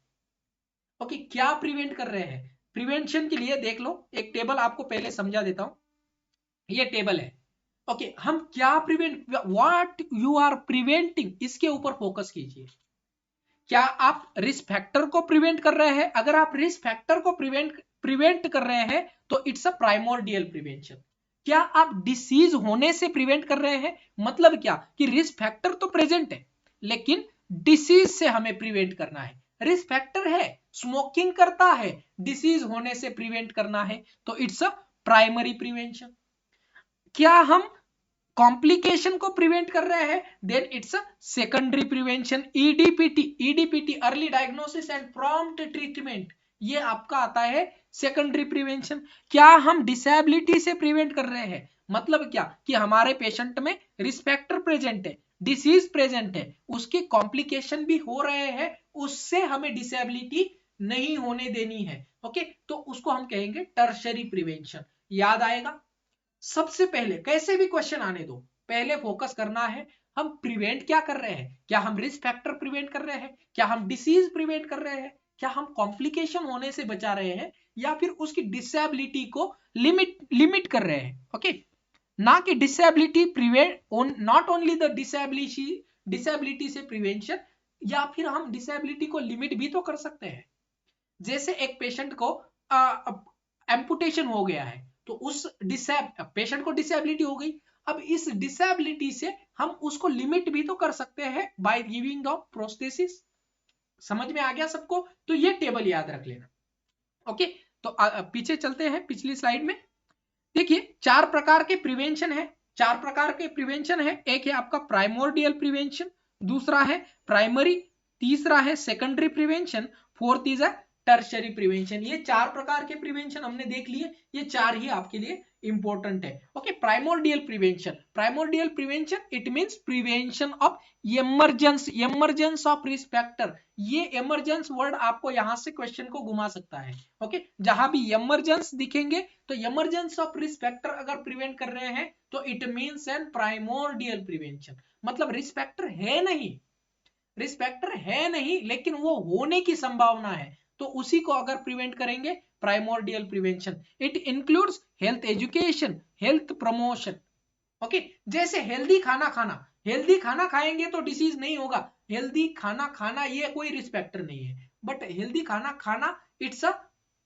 ओके क्या प्रिवेंट कर रहे हैं, प्रिवेंशन के लिए देख लो, एक टेबल आपको पहले समझा देता हूं, ये टेबल है। ओके हम क्या prevent, what you are preventing, इसके ऊपर फोकस कीजिए। क्या आप रिस्क फैक्टर को प्रिवेंट कर रहे हैं, अगर आप रिस्क फैक्टर को प्रिवेंट कर रहे हैं तो इट्स अ प्राइमोर्डियल प्रिवेंशन। क्या आप डिसीज होने से प्रिवेंट कर रहे हैं, मतलब क्या कि रिस्क फैक्टर तो प्रेजेंट है लेकिन डिसीज से हमें प्रिवेंट करना है। रिस्क फैक्टर है, स्मोकिंग करता है, डिसीज होने से प्रिवेंट करना है तो इट्स अ प्राइमरी प्रिवेंशन। क्या हम कॉम्प्लिकेशन को प्रिवेंट कर रहे हैं, then it's a secondary prevention. EDPT early diagnosis and prompt treatment, ये आपका आता है सेकेंडरी प्रिवेंशन। क्या हम डिसेबिलिटी से प्रिवेंट कर रहे हैं, मतलब क्या कि हमारे पेशेंट में रिस्क फैक्टर प्रेजेंट है, डिसीज प्रेजेंट है, उसके कॉम्प्लिकेशन भी हो रहे हैं, उससे हमें डिसेबिलिटी नहीं होने देनी है। ओके तो उसको हम कहेंगे टर्शरी प्रिवेंशन। याद आएगा, सबसे पहले कैसे भी क्वेश्चन आने दो, पहले फोकस करना है हम प्रिवेंट क्या कर रहे हैं, क्या हम रिस्क फैक्टर प्रिवेंट कर रहे हैं, क्या हम डिसीज प्रिवेंट कर रहे हैं, क्या हम कॉम्प्लिकेशन होने से बचा रहे हैं, या फिर उसकी डिसेबिलिटी को लिमिट कर रहे हैं। ओके ना कि disability prevent, not only the disability से प्रिवेंशन, या फिर हम डिसेबिलिटी को लिमिट भी तो कर सकते हैं। जैसे एक पेशेंट को एम्पुटेशन हो गया है तो उस पेशेंट को डिसेबिलिटी हो गई, अब इस डिसेबिलिटी से हम उसको लिमिट भी तो कर सकते हैं बाय गिविंग ऑफ प्रोस्थेसिस। समझ में आ गया सबको, तो ये टेबल याद रख लेना। ओके तो पीछे चलते हैं पिछली स्लाइड में। देखिए 4 प्रकार के प्रिवेंशन है, 4 प्रकार के प्रिवेंशन है। एक है आपका प्राइमोर्डियल प्रिवेंशन, दूसरा है प्राइमरी, तीसरा है secondary prevention, fourth is a tertiary prevention. ये 4 प्रकार के प्रिवेंशन हमने देख लिए, ये 4 ही आपके लिए इंपॉर्टेंट है। Okay primordial prevention it means prevention of emergence of risk factor. ये इमरजेंस वर्ड आपको यहां से क्वेश्चन को घुमा सकता है। ओके जहां भी इमरजेंस दिखेंगे तो इमरजेंस ऑफ रिस्क फैक्टर अगर प्रिवेंट कर रहे हैं तो it means an primordial prevention, मतलब रिस्क फैक्टर है नहीं लेकिन वो होने की संभावना है, तो उसी को अगर प्रिवेंट करेंगे primordial prevention. It includes health education, health promotion. Okay जैसे हेल्दी खाना खाएंगे तो डिसीज नहीं होगा, हेल्दी खाना खाना ये कोई रिस्क फैक्टर नहीं है, बट हेल्दी खाना खाना इट्स अ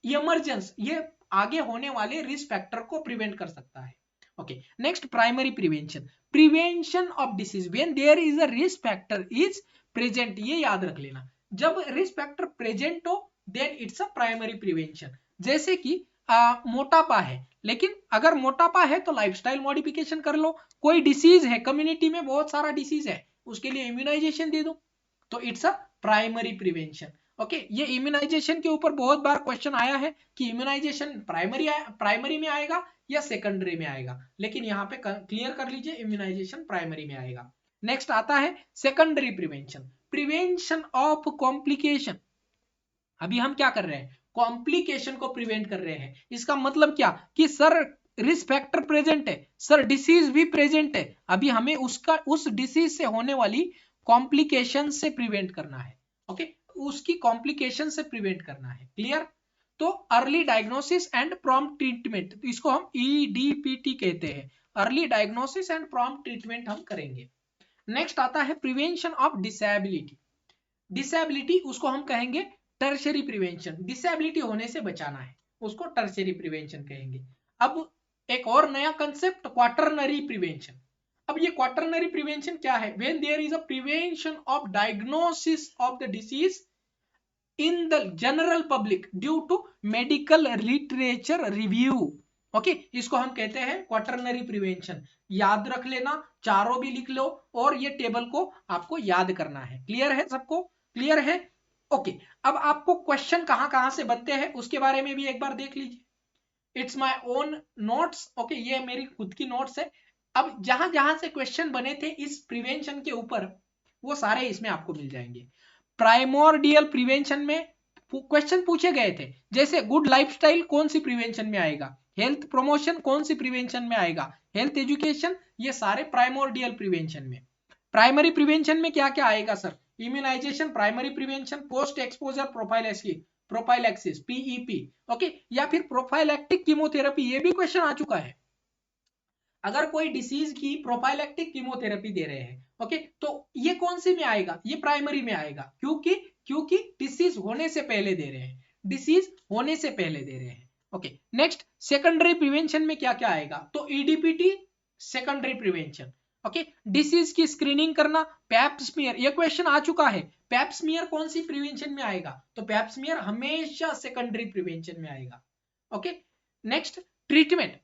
इमरजेंस, ये आगे होने वाले रिस्क फैक्टर को प्रिवेंट कर सकता है। Okay next primary prevention of disease when there is a risk factor is present. ये याद रख लेना, जब रिस्क फैक्टर प्रेजेंट हो then it's a primary prevention. जैसे कि मोटापा है, लेकिन अगर मोटापा है तो लाइफस्टाइल मॉडिफिकेशन कर लो, कोई डिसीज है कम्युनिटी में बहुत सारा डिसीज है उसके लिए इम्यूनाइजेशन दे दो, तो it's a primary prevention. Okay ये इम्यूनाइजेशन के ऊपर बहुत बार क्वेश्चन आया है कि इम्यूनाइजेशन प्राइमरी में आएगा या सेकेंडरी में आएगा, लेकिन यहाँ पे क्लियर कर लीजिए इम्यूनाइजेशन प्राइमरी में आएगा। नेक्स्ट आता है सेकेंडरी प्रिवेंशन ऑफ कॉम्प्लिकेशन। अभी हम क्या कर रहे हैं, कॉम्प्लिकेशन को प्रिवेंट कर रहे हैं। इसका मतलब क्या कि सर रिस्क फैक्टर प्रेजेंट है, सर डिसीज भी प्रेजेंट है, अभी हमें उस डिसीज से होने वाली कॉम्प्लिकेशन से प्रिवेंट करना है। ओके उसकी कॉम्प्लिकेशन से प्रिवेंट करना है। क्लियर, तो early diagnosis and prompt treatment, तो इसको हम EDPT कहते हैं, early diagnosis and prompt treatment हम करेंगे। नेक्स्ट आता है प्रिवेंशन ऑफ डिसेबिलिटी। डिसेबिलिटी उसको हम कहेंगे टर्शरी प्रिवेंशन, डिसेबिलिटी होने से बचाना है उसको टर्शरी प्रिवेंशन कहेंगे। अब एक और नया कंसेप्ट क्वाटरनरी प्रिवेंशन। अब ये क्वाटरनरी प्रिवेंशन क्या है? When there is a prevention of diagnosis of the disease in the general public due to medical literature review. Okay, इसको हम कहते हैं क्वाटरनरी प्रिवेंशन। याद रख लेना, चारों भी लिख लो और ये टेबल को आपको याद करना है। क्लियर है सबको? क्लियर है? ओके, अब आपको क्वेश्चन कहां कहां से बनते हैं उसके बारे में भी एक बार देख लीजिए। It's my own notes. Okay, ये मेरी खुद की नोट्स है। अब जहां जहां से क्वेश्चन बने थे इस प्रिवेंशन के ऊपर वो सारे इसमें आपको मिल जाएंगे। प्राइमोर्डियल प्रिवेंशन में क्वेश्चन पूछे गए थे, जैसे गुड लाइफस्टाइल कौन सी प्रिवेंशन में आएगा, हेल्थ प्रमोशन कौन सी प्रिवेंशन में आएगा, हेल्थ एजुकेशन, ये सारे प्राइमोर्डियल प्रिवेंशन में। प्राइमरी प्रिवेंशन में क्या क्या आएगा sir? Immunisation primary prevention, post exposure prophylaxis PEP, okay, या फिर प्रोफाइलैक्टिक कीमोथेरेपी, ये भी क्वेश्चन आ चुका है। अगर कोई डिसीज की प्रोफाइलैक्टिक कीमोथेरेपी दे रहे हैं, ओके, तो ये कौन सी में आएगा? ये प्राइमरी में आएगा, क्योंकि डिसीज होने से पहले दे रहे हैं, डिसीज होने से पहले दे रहे हैं। ओके, नेक्स्ट सेकेंडरी प्रिवेंशन में क्या क्या आएगा? तो EDPT secondary prevention. Okay, disease की स्क्रीनिंग करना, पैप स्मीयर, ये क्वेश्चन आ चुका है। पैप स्मीयर कौन सी प्रिवेंशन में आएगा? तो पैप स्मीयर हमेशा सेकेंडरी प्रिवेंशन में आएगा। ओके, नेक्स्ट ट्रीटमेंट,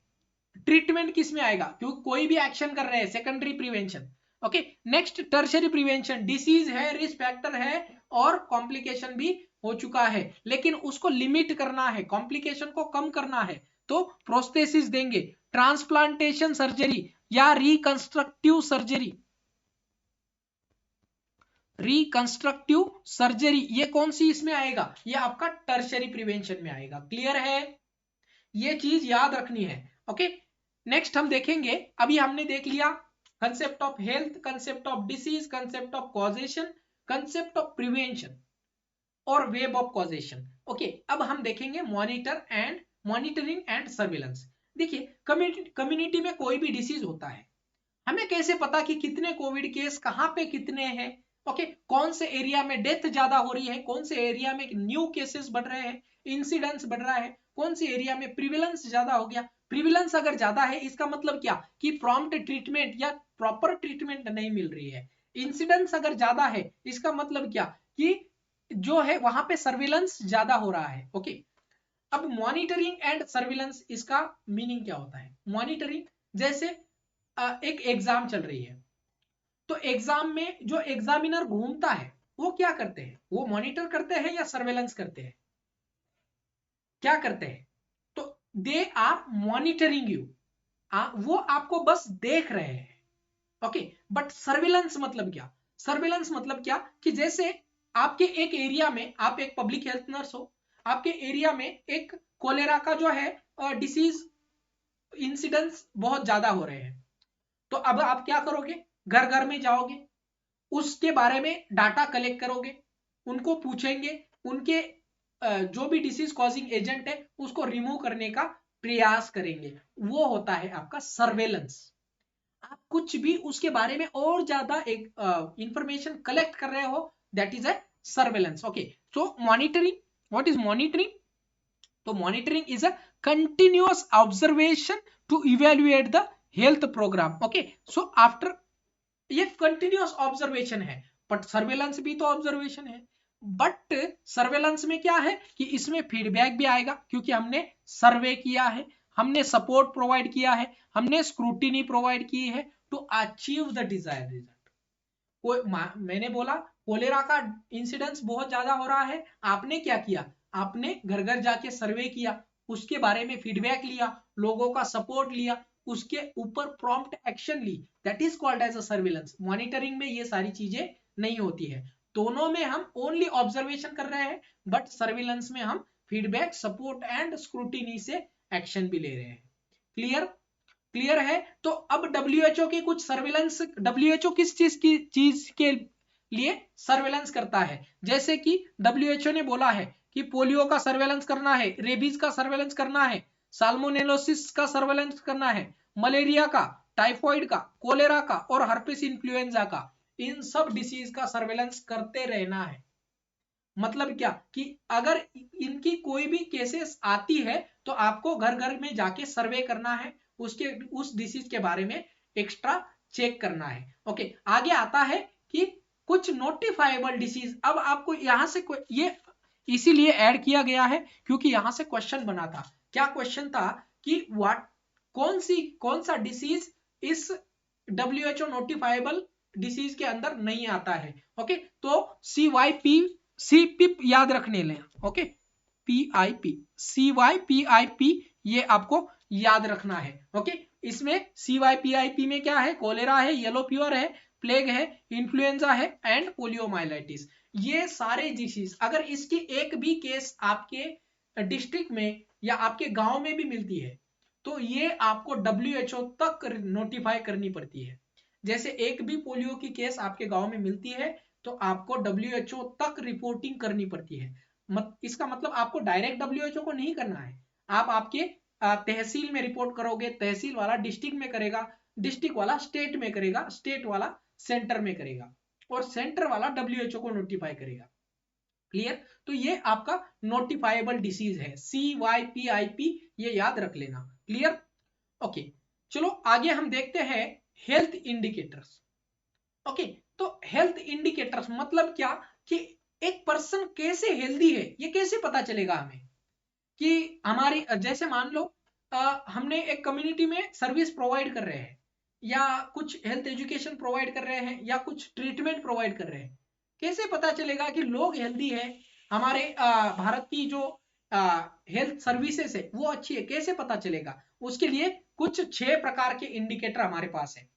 ट्रीटमेंट किस में आएगा? क्योंकि कोई भी एक्शन कर रहे हैं, secondary prevention. Okay, next tertiary prevention, disease है, रिस्क फैक्टर है और कॉम्प्लिकेशन भी हो चुका है, लेकिन उसको लिमिट करना है, कॉम्प्लिकेशन को कम करना है, तो प्रोस्थेसिस देंगे। ट्रांसप्लांटेशन सर्जरी या रिकंस्ट्रक्टिव सर्जरी, रिकंस्ट्रक्टिव सर्जरी ये कौन सी इसमें आएगा? ये आपका टर्शरी प्रिवेंशन में आएगा। क्लियर है? ये चीज याद रखनी है। ओके, नेक्स्ट हम देखेंगे, अभी हमने देख लिया concept of health, concept of disease, concept of causation, concept of prevention और वेब ऑफ कॉजेशन। ओके, अब हम देखेंगे मॉनिटरिंग एंड सर्विलेंस। देखिए, कम्युनिटी में कोई भी डिसीज होता है, हमें कैसे पता कि कितने कोविड केस कहां पे कितने हैं? ओके, कौन से एरिया में डेथ ज्यादा हो रही है, कौन से एरिया में न्यू केसेस बढ़ रहे हैं, इंसिडेंस बढ़ रहा है, कौन से एरिया में प्रिविलेंस ज्यादा हो गया। प्रिविलेंस अगर ज्यादा है इसका मतलब क्या? कि प्रॉम्प्ट ट्रीटमेंट या प्रॉपर ट्रीटमेंट नहीं मिल रही है। इंसिडेंस अगर ज्यादा है इसका मतलब क्या? कि जो है वहां पे सर्विलेंस ज्यादा हो रहा है। ओके, अब मॉनिटरिंग एंड सर्विलेंस, इसका मीनिंग क्या होता है? मॉनिटरिंग, जैसे एक एग्जाम चल रही है, तो एग्जाम में जो एग्जामिनर घूमता है वो क्या करते हैं? वो मॉनिटर करते हैं या सर्वेलेंस करते हैं? क्या करते हैं? तो दे आर मॉनिटरिंग यू, वो आपको बस देख रहे हैं। ओके, बट सर्वेलेंस मतलब क्या? सर्वेलेंस मतलब क्या कि जैसे आपके एक एरिया में, आप एक पब्लिक हेल्थ नर्स हो, आपके एरिया में एक कोलेरा का जो है डिसीज इंसिडेंस बहुत ज्यादा हो रहे हैं, तो अब आप क्या करोगे? घर घर में जाओगे, उसके बारे में डाटा कलेक्ट करोगे, उनको पूछेंगे, उनके जो भी डिसीज कॉजिंग एजेंट है उसको रिमूव करने का प्रयास करेंगे। वो होता है आपका सर्वेलेंस। आप कुछ भी उसके बारे में और ज्यादा एक इंफॉर्मेशन कलेक्ट कर रहे हो, that is a surveillance. Okay, so monitoring, what is monitoring? तो monitoring is a continuous observation to evaluate the health program. Okay, so after, ये कंटिन्यूअस ऑब्जर्वेशन है, बट सर्वेलेंस भी तो ऑब्जर्वेशन है। बट सर्वेलेंस में क्या है कि इसमें फीडबैक भी आएगा, क्योंकि हमने सर्वे किया है, हमने सपोर्ट प्रोवाइड किया है, हमने स्क्रूटिनी प्रोवाइड की है to achieve the desired result. मैंने बोला कोलेरा का इंसिडेंस बहुत ज्यादा हो रहा है, आपने क्या किया? आपने घर घर जाके सर्वे किया, उसके बारे में फीडबैक लिया, लोगों का सपोर्ट लिया, उसके ऊपर प्रॉम्प्ट एक्शन ली, that is called as a surveillance. Monitoring में ये सारी चीजें नहीं होती है। दोनों में हम ओनली ऑब्जर्वेशन कर रहे हैं, बट सर्विलेंस में हम फीडबैक, सपोर्ट एंड स्क्रूटिनी से एक्शन भी ले रहे हैं। क्लियर? क्लियर है? तो अब WHO की कुछ सर्विलेंस, WHO किस चीज के लिए सर्विलेंस करता है? जैसे कि WHO ने बोला है कि पोलियो का सर्वेलेंस करना है, रेबीज का सर्वेलेंस करना है, साल्मोनेलोसिस का सर्वेलेंस करना है, मलेरिया का, टाइफॉइड का, कोलेरा का और हर्पिस इन्फ्लुएंजा का, इन सब डिसीज का सर्वेलेंस करते रहना है। मतलब क्या कि अगर इनकी कोई भी केसेस आती है तो आपको घर घर में जाके सर्वे करना है, उसके उस डिसीज के बारे में एक्स्ट्रा चेक करना है। ओके, आगे आता है कि कुछ नोटिफाइबल डिसीज। अब आपको यहां से ये इसीलिए ऐड किया गया है क्योंकि यहां से क्वेश्चन बना था। क्या क्वेश्चन था कि व्हाट कौन सा डिसीज इस WHO नोटिफाइबल डिसीज के अंदर नहीं आता है। ओके, तो CYP याद रखने लें। ओके, CYPIP ये आपको याद रखना है। ओके, इसमें CYPIP में क्या है, कोलेरा है, येलो फीवर है, प्लेग है, इन्फ्लुएंजा है एंड पोलियोमाइलाइटिस। ये सारे डिसीज अगर इसकी एक भी केस आपके डिस्ट्रिक्ट में या आपके गांव में भी मिलती है तो ये आपको WHO तक नोटिफाई करनी पड़ती है। जैसे एक भी पोलियो की केस आपके गांव में मिलती है तो आपको WHO तक रिपोर्टिंग करनी पड़ती है। इसका मतलब आपको डायरेक्ट WHO को नहीं करना है, आप आपके तहसील में रिपोर्ट करोगे, तहसील वाला डिस्ट्रिक्ट में करेगा, डिस्ट्रिक्ट वाला स्टेट में करेगा, स्टेट वाला सेंटर में करेगा और सेंटर वाला WHO को नोटिफाई करेगा। क्लियर? तो ये आपका नोटिफाइबल डिसीज है, CYPIP, ये याद रख लेना। क्लियर? ओके, चलो आगे हम देखते हैं हेल्थ इंडिकेटर्स। ओके, तो हेल्थ इंडिकेटर्स मतलब क्या कि एक पर्सन कैसे हेल्दी है ये कैसे पता चलेगा हमें कि हमारी, जैसे मान लो हमने एक कम्युनिटी में सर्विस प्रोवाइड कर रहे हैं या कुछ हेल्थ एजुकेशन प्रोवाइड कर रहे हैं या कुछ ट्रीटमेंट प्रोवाइड कर रहे हैं, कैसे पता चलेगा कि लोग हेल्दी है, हमारे भारत की जो हेल्थ सर्विसेज है वो अच्छी है, कैसे पता चलेगा? उसके लिए कुछ 6 प्रकार के इंडिकेटर हमारे पास है।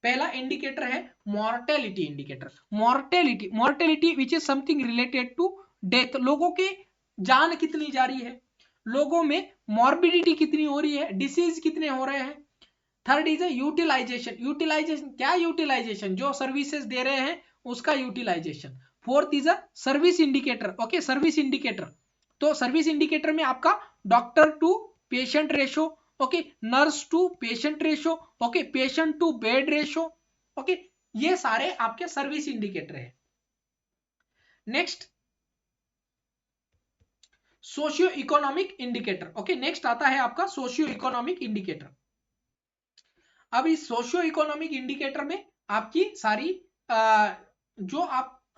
पहला इंडिकेटर है mortality indicator. Mortality which is something related to death, लोगों की जान कितनी जा रही है, लोगों में मॉर्बिडिटी कितनी हो रही है, डिसीज कितने हो रहे हैं। Third is utilisation. यूटिलाइजेशन क्या? यूटिलाइजेशन जो सर्विसेज दे रहे हैं उसका utilisation. Fourth is a service indicator. Okay, service indicator, तो सर्विस इंडिकेटर में आपका doctor to patient ratio, okay, nurse to patient ratio, okay, patient to bed ratio, okay, ये सारे आपके सर्विस इंडिकेटर है। Next socio economic indicator. Okay, next आता है आपका सोशियो इकोनॉमिक इंडिकेटर। अब इस सोशियो इकोनॉमिक इंडिकेटर में आपकी सारी जो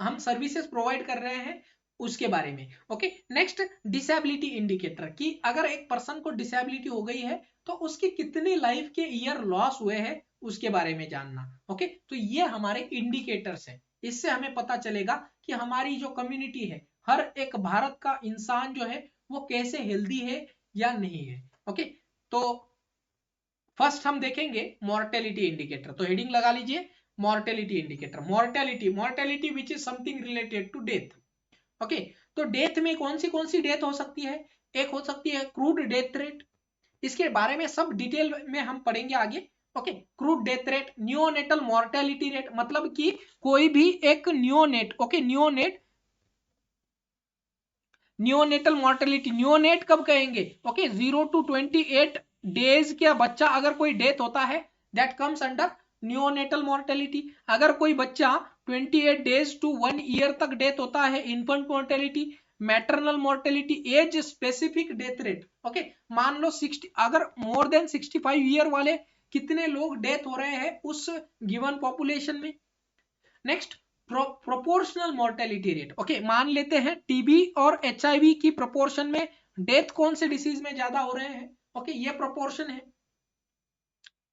हम सर्विसेज प्रोवाइड कर रहे हैं उसके बारे में। ओके, नेक्स्ट डिसेबिलिटी इंडिकेटर कि अगर एक पर्सन को डिसेबिलिटी हो गई है तो उसकी कितनी लाइफ के ईयर लॉस हुए हैं उसके बारे में जानना। ओके, तो ये हमारे इंडिकेटर्स है, इससे हमें पता चलेगा कि हमारी जो कम्युनिटी है, हर एक भारत का इंसान जो है वो कैसे हेल्दी है या नहीं है। ओके, तो फर्स्ट हम देखेंगे मॉर्टेलिटी इंडिकेटर, तो हेडिंग लगा लीजिए mortality indicator. Mortality which is something related to death. Okay, तो डेथ में कौन सी डेथ हो सकती है? एक हो सकती है क्रूड डेथ रेट, इसके बारे में सब डिटेल में हम पढ़ेंगे आगे। Okay, crude death rate, neonatal mortality rate, मतलब कि कोई भी एक neonate, okay, neonatal mortality, neonate कब कहेंगे? ओके, 0 to 28 डेज का बच्चा अगर कोई डेथ होता है that comes under neonatal mortality. अगर कोई बच्चा 28 डेज टू 1 ईयर तक डेथ होता है, infant mortality. Maternal mortality, age specific death rate. Okay, मान लो 60, अगर मोर देन 65 ईयर वाले कितने लोग डेथ हो रहे हैं उस गिवन पॉपुलेशन में। Next proportional mortality rate. Okay, मान लेते हैं टीबी और HIV की प्रोपोर्शन में डेथ कौन से डिसीज में ज्यादा हो रहे हैं। ओके, ये प्रोपोर्शन है।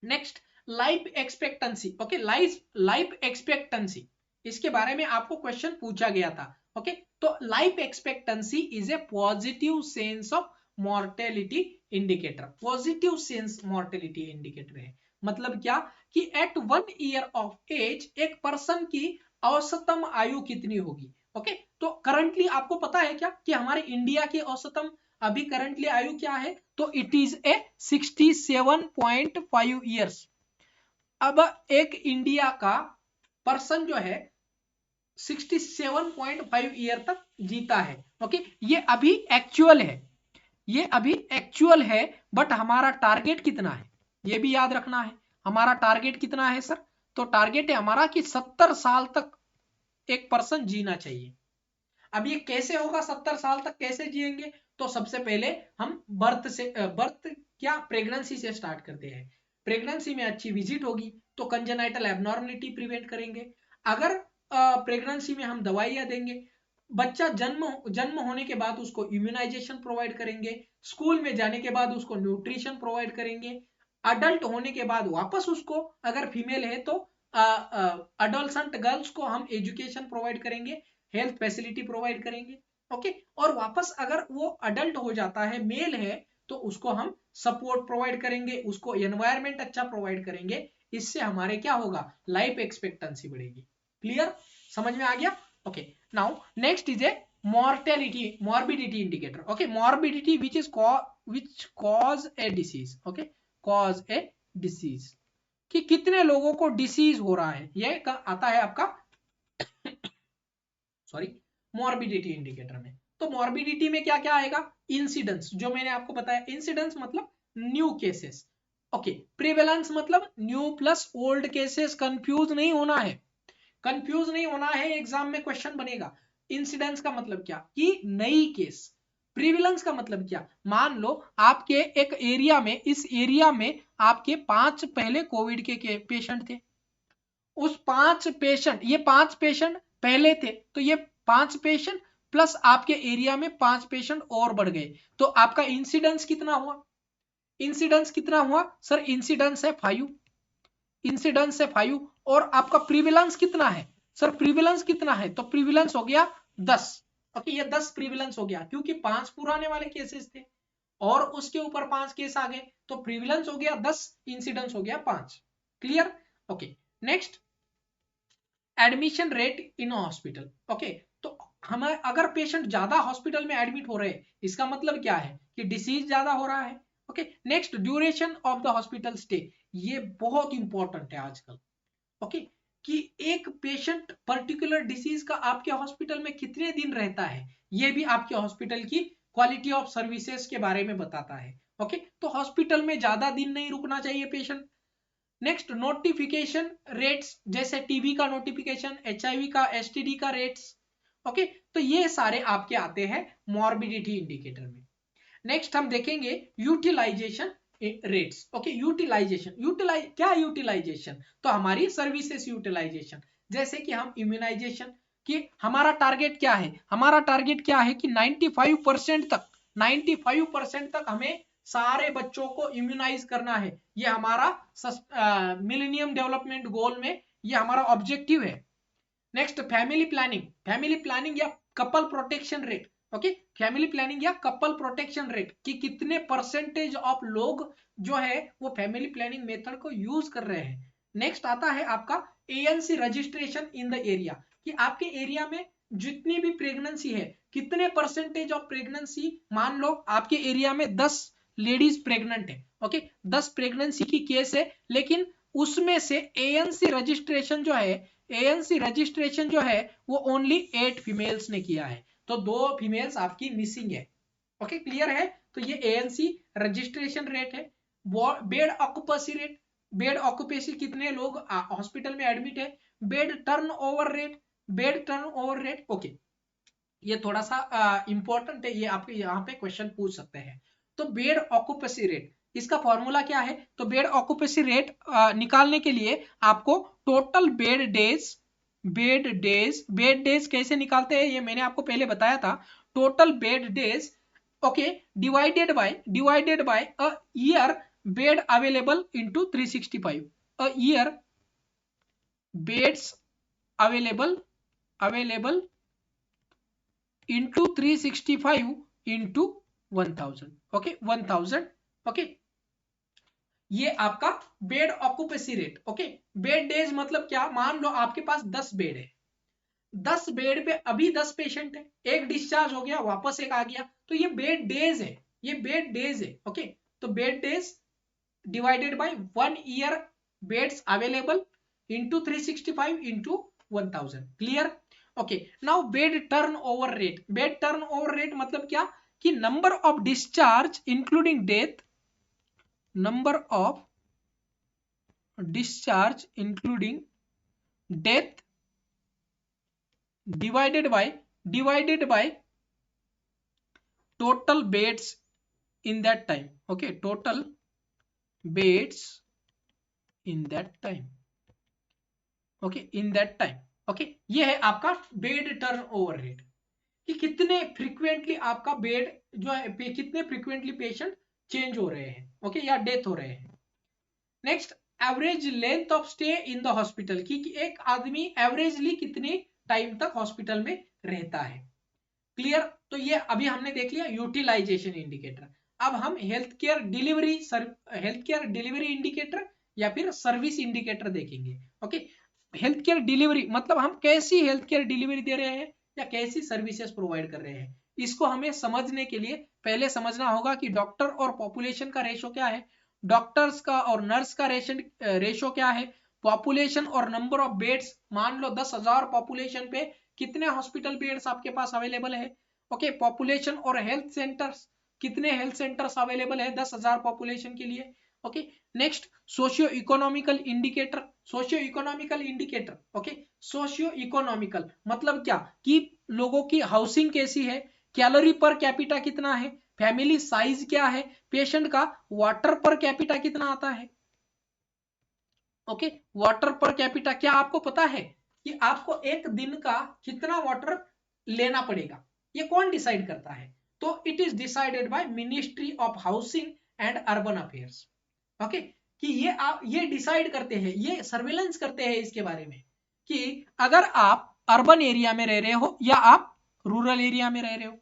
Next life expectancy. Okay, life expectancy, इसके बारे में आपको क्वेश्चन पूछा गया था। ओके, तो life expectancy is a positive sense of mortality indicator. Positive sense mortality indicator है, मतलब क्या कि एट 1 ईयर ऑफ एज एक पर्सन की औसतम आयु कितनी होगी। ओके, तो करंटली आपको पता है क्या कि हमारे इंडिया की औसतम अभी करंटली आयु क्या है? तो इट इज ए 67.5 ईयर्स। अब एक इंडिया का पर्सन जो है 67.5 ईयर तक जीता है। ओके, ये अभी एक्चुअल है, ये अभी एक्चुअल है, बट हमारा टारगेट कितना है ये भी याद रखना है। हमारा टारगेट कितना है सर? तो टारगेट है हमारा कि 70 साल तक एक पर्सन जीना चाहिए। अब ये कैसे होगा 70 साल तक कैसे जिएंगे? तो सबसे पहले हम बर्थ क्या प्रेगनेंसी से स्टार्ट करते हैं। प्रेगनेंसी में अच्छी विजिट होगी तो कंजेनाइटल एबनॉर्मलिटी प्रिवेंट करेंगे। अगर प्रेगनेंसी में हम दवाइयां देंगे, बच्चा जन्म होने के बाद उसको इम्यूनाइजेशन प्रोवाइड करेंगे, स्कूल में जाने के बाद उसको न्यूट्रिशन प्रोवाइड करेंगे, अडल्ट होने के बाद वापस उसको, अगर फीमेल है तो अडोलसेंट गर्ल्स को हम एजुकेशन प्रोवाइड करेंगे, हेल्थ फैसिलिटी प्रोवाइड करेंगे। ओके, और वापस अगर वो अडल्ट हो जाता है, मेल है, तो उसको हम सपोर्ट प्रोवाइड करेंगे, उसको एनवायरमेंट अच्छा प्रोवाइड करेंगे। इससे हमारे क्या होगा? लाइफ एक्सपेक्टेंसी बढ़ेगी। क्लियर? समझ में आ गया? Okay, now next is A morbidity indicator. Okay, morbidity which cause a disease. Okay, cause a disease, कि कितने लोगों को डिसीज हो रहा है, ये आता है आपका सॉरी मॉर्बिडिटी इंडिकेटर में। तो मॉर्बिडिटी में क्या क्या आएगा? इंसिडेंस, जो मैंने आपको बताया, इंसिडेंस मतलब न्यू केसेस। ओके, प्रिवेलेंस मतलब new plus old cases, confuse नहीं होना है, कंफ्यूज नहीं होना है, एग्जाम में क्वेश्चन बनेगा। इंसिडेंस का मतलब क्या? कि नई केस। प्रिविलेंस का मतलब क्या? मान लो आपके एक एरिया में, इस एरिया में आपके 5 पहले कोविड के पेशेंट थे, उस 5 पेशेंट, ये 5 पेशेंट पहले थे, तो ये 5 पेशेंट प्लस आपके एरिया में 5 पेशेंट और बढ़ गए, तो आपका इंसिडेंस कितना हुआ? इंसिडेंस कितना हुआ सर? इंसिडेंस है 5, इंसिडेंस है 5, और आपका प्रिविलेंस कितना है सर? प्रिविलेंस कितना है? तो प्रिविलेंस हो गया 10। ओके, ये 10 प्रिविलेंस हो गया, क्योंकि 5 पुराने वाले केसेस थे और उसके ऊपर 5 केस आ गए, तो प्रिविलेंस हो गया 10, इंसिडेंस हो गया 5। Clear? Okay, next admission rate in hospital. Okay, तो हमें अगर पेशेंट ज्यादा हॉस्पिटल में एडमिट हो रहे हैं, इसका मतलब क्या है? कि डिसीज ज्यादा हो रहा है। Okay, next duration of the hospital stay, ये बहुत इंपॉर्टेंट है आजकल। ओके, कि एक पेशेंट पर्टिकुलर डिसीज का आपके हॉस्पिटल में कितने दिन रहता है, ये भी आपके हॉस्पिटल की क्वालिटी ऑफ सर्विसेज के बारे में बताता है। ओके, तो हॉस्पिटल में ज्यादा दिन नहीं रुकना चाहिए पेशेंट। नेक्स्ट नोटिफिकेशन रेट्स, जैसे टीबी का नोटिफिकेशन, एचआईवी का, एसटीडी का रेट्स। ओके, तो ये सारे आपके आते हैं मॉर्बिडिटी इंडिकेटर में। नेक्स्ट हम देखेंगे यूटिलाइजेशन रेट्स। ओके, क्या यूटिलाइजेशन? तो हमारी सर्विसेज यूटिलाइजेशन, जैसे कि हम इम्यूनाइजेशन, कि हमारा टारगेट क्या है? हमारा टारगेट क्या है कि 95% तक, 95% तक हमें सारे बच्चों को इम्यूनाइज करना है। ये हमारा मिलेनियम डेवलपमेंट गोल में ये हमारा ऑब्जेक्टिव है। नेक्स्ट फैमिली प्लानिंग या couple protection rate. Okay, family planning या कपल प्रोटेक्शन रेट, कि कितने परसेंटेज ऑफ लोग जो है वो फैमिली प्लानिंग मेथड को यूज कर रहे हैं। नेक्स्ट आता है आपका ANC registration in the area, कि आपके एरिया में जितनी भी प्रेगनेंसी है, कितने परसेंटेज ऑफ प्रेगनेंसी, मान लो आपके एरिया में 10 लेडीज प्रेग्नेंट है। ओके, 10 प्रेगनेंसी की केस है, लेकिन उसमें से एएनसी रजिस्ट्रेशन जो है वो ओनली 8 फीमेल्स ने किया है, तो 2 फीमेल्स आपकी मिसिंग है। ओके, क्लियर है? तो ये एएनसी रजिस्ट्रेशन रेट है। Bed occupancy rate, bed occupancy, कितने लोग हॉस्पिटल में एडमिट है। Bed turn over rate. Okay, ये थोड़ा सा इंपॉर्टेंट है, ये आपके यहाँ पे क्वेश्चन पूछ सकते हैं। तो बेड ऑक्यूपेंसी रेट, इसका फॉर्मूला क्या है? तो बेड ऑक्यूपेंसी रेट निकालने के लिए आपको टोटल बेड डेज कैसे निकालते हैं ये मैंने आपको पहले बताया था। Total bed days, okay, divided by a year bed available into 365, a year beds available into 365 into 1000। Okay, 1000। Okay, ये आपका bed occupancy rate. Okay, bed days मतलब क्या? मान लो आपके पास 10 बेड है, 10 बेड पे अभी 10 पेशेंट है, एक डिस्चार्ज हो गया, वापस एक आ गया, तो ये बेड डेज है, ये बेड डेज है। ओके, तो bed days divided by 1 year beds available into 365 into 1000। Clear? Okay, now bed turn over rate, bed turn over rate मतलब क्या कि number of discharge including death, number of discharge including death divided by total beds in that time. Okay, total beds in that time. Okay, in that time. Okay, ये है आपका bed turn over rate कि कितने frequently आपका bed जो है कितने frequently patient change हो रहे हैं, ओके, या डेथ हो रहे हैं। Next, average length of stay in the hospital कि एक आदमी एवरेजली कितने टाइम तक हॉस्पिटल में रहता है। क्लियर, तो ये अभी हमने देख लिया यूटिलाइजेशन इंडिकेटर। अब हम हेल्थ केयर डिलीवरी इंडिकेटर या फिर सर्विस इंडिकेटर देखेंगे। ओके, हेल्थ केयर डिलीवरी मतलब हम कैसी हेल्थ केयर डिलीवरी दे रहे हैं या कैसी सर्विसेज प्रोवाइड कर रहे हैं। इसको हमें समझने के लिए पहले समझना होगा कि डॉक्टर और पॉपुलेशन का रेशो क्या है, डॉक्टर्स का और नर्स का रेशो क्या है, पॉपुलेशन और नंबर ऑफ बेड्स, मान लो 10,000 पॉपुलेशन पे कितने हॉस्पिटल बेड्स आपके पास अवेलेबल है। ओके, पॉपुलेशन और हेल्थ सेंटर्स, कितने हेल्थ सेंटर्स अवेलेबल है 10,000 पॉपुलेशन के लिए। Okay, next socio economical indicator, socio economical indicator. Okay, socio economical मतलब क्या कि लोगों की हाउसिंग कैसी है, कैलोरी पर कैपिटा कितना है, फैमिली साइज क्या है, पेशेंट का वाटर पर कैपिटा कितना आता है। ओके, वाटर पर कैपिटा क्या आपको पता है कि आपको एक दिन का कितना वाटर लेना पड़ेगा, ये कौन डिसाइड करता है। तो it is decided by ministry of housing and urban affairs. Okay, कि ये डिसाइड करते हैं, ये सर्वेलेंस करते हैं इसके बारे में कि अगर आप अर्बन एरिया में रह रहे हो या आप रूरल एरिया में रह रहे हो।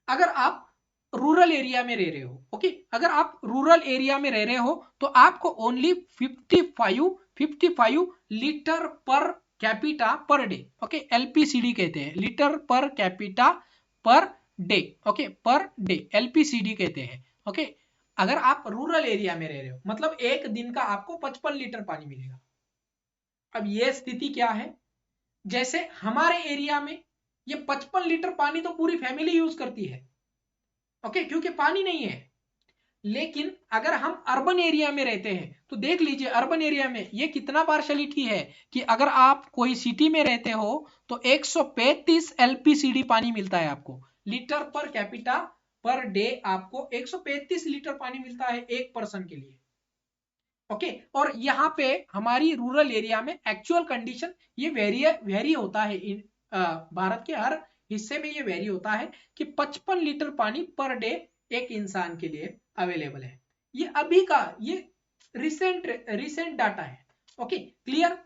अगर आप रूरल एरिया में रह रहे हो, ओके, अगर आप रूरल एरिया में रह रहे हो तो आपको only 55 litre per capita per day, okay, LPCD कहते हैं, litre per capita per day, okay, per day LPCD कहते हैं। ओके, अगर आप रूरल एरिया में रह रहे हो मतलब एक दिन का आपको 55 लीटर पानी मिलेगा। अब ये स्थिति क्या है, जैसे हमारे एरिया में ये 55 लीटर पानी तो पूरी फैमिली यूज करती है, ओके, क्योंकि पानी नहीं है। लेकिन अगर हम अर्बन एरिया में रहते हैं तो देख लीजिए अर्बन एरिया में ये कितना पार्शलिटी है कि अगर आप कोई सिटी में रहते हो तो 135 एलपीसीडी पानी मिलता है आपको, litre per capita per day आपको 135 लीटर पानी मिलता है एक पर्सन के लिए। ओके, और यहाँ पे हमारी रूरल एरिया में एक्चुअल कंडीशन ये वेरी होता है, भारत के हर हिस्से में ये वेरी होता है कि 55 लीटर पानी पर डे एक इंसान के लिए अवेलेबल है। ये अभी का ये रिसेंट डाटा है। Okay, clear.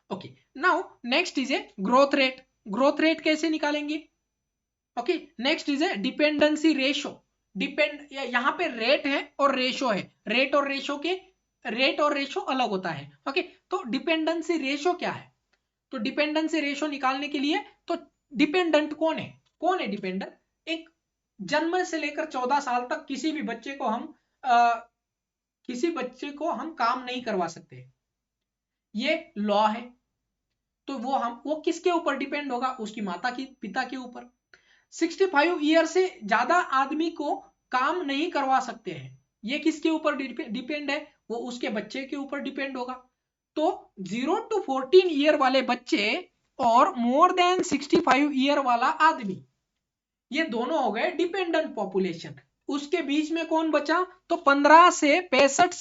Okay, now next is a growth rate. Growth rate कैसे निकालेंगे। Okay, next is A dependency ratio. यहाँ पे रेट है और रेशो है, रेट और रेशो अलग होता है। ओके, तो डिपेंडेंसी रेशो क्या है, तो डिपेंडेंसी रेशो निकालने के लिए तो डिपेंडेंट कौन है डिपेंडेंट, एक जन्म से लेकर 14 साल तक किसी भी बच्चे को हम काम नहीं करवा सकते, ये लॉ है। तो वो किसके ऊपर डिपेंड होगा, उसकी माता की पिता के ऊपर। 65 ईयर से ज्यादा आदमी को काम नहीं करवा सकते हैं, ये किसके ऊपर डिपेंड है, वो उसके बच्चे के ऊपर डिपेंड होगा। तो 0 to 14 ईयर वाले बच्चे और मोर देन 65 ईयर वाला आदमी, ये दोनों हो गए डिपेंडेंट पॉपुलेशन। उसके बीच में कौन बचा, तो 15 से 65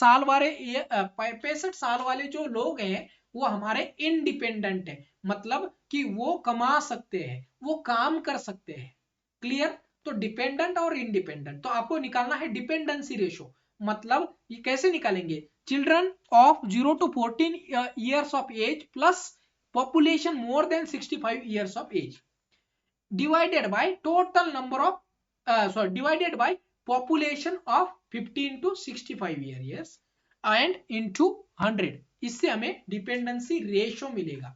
साल वाले जो लोग हैं वो हमारे इंडिपेंडेंट है, मतलब कि वो कमा सकते हैं, वो काम कर सकते हैं। क्लियर, तो डिपेंडेंट और इंडिपेंडेंट, तो आपको निकालना है डिपेंडेंसी रेशो। मतलब ये कैसे निकालेंगे, children of 0 to 14 years of age plus population more than 65 years of age divided by total number of divided by population of 15 to 65 years and into 100। इससे हमें डिपेंडेंसी रेशो मिलेगा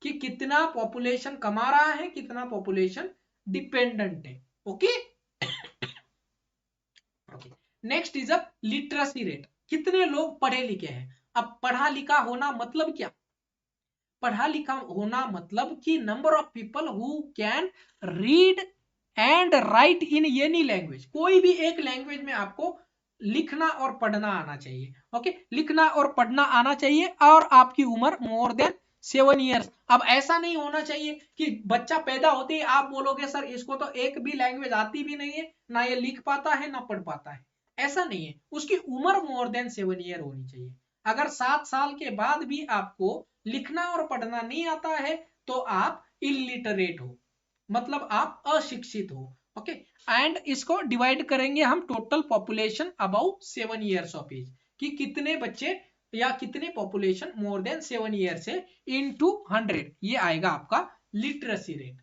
कि कितना पॉपुलेशन कमा रहा है, कितना पॉपुलेशन डिपेंडेंट है। Okay, next is a literacy rate, कितने लोग पढ़े लिखे हैं। अब पढ़ा लिखा होना मतलब क्या, पढ़ा लिखा होना मतलब कि number of people who can read and right in any language, कोई भी एक लैंग्वेज में आपको लिखना और पढ़ना आना चाहिए। ओके, लिखना और पढ़ना आना चाहिए, और आपकी उम्र मोर देन 7 ईयर्स। अब ऐसा नहीं होना चाहिए कि बच्चा पैदा होते ही आप बोलोगे सर इसको तो एक भी लैंग्वेज आती भी नहीं है, ना ये लिख पाता है ना पढ़ पाता है, ऐसा नहीं है। उसकी उम्र मोर देन 7 ईयर होनी चाहिए। अगर 7 साल के बाद भी आपको लिखना और पढ़ना नहीं आता है तो आप इलिटरेट हो, मतलब आप अशिक्षित हो। ओके, एंड इसको डिवाइड करेंगे हम total population above 7 years of age, कि कितने बच्चे या कितने पॉपुलेशन मोर देन 7 ईयर से इनटू 100, ये आएगा आपका लिटरेसी रेट।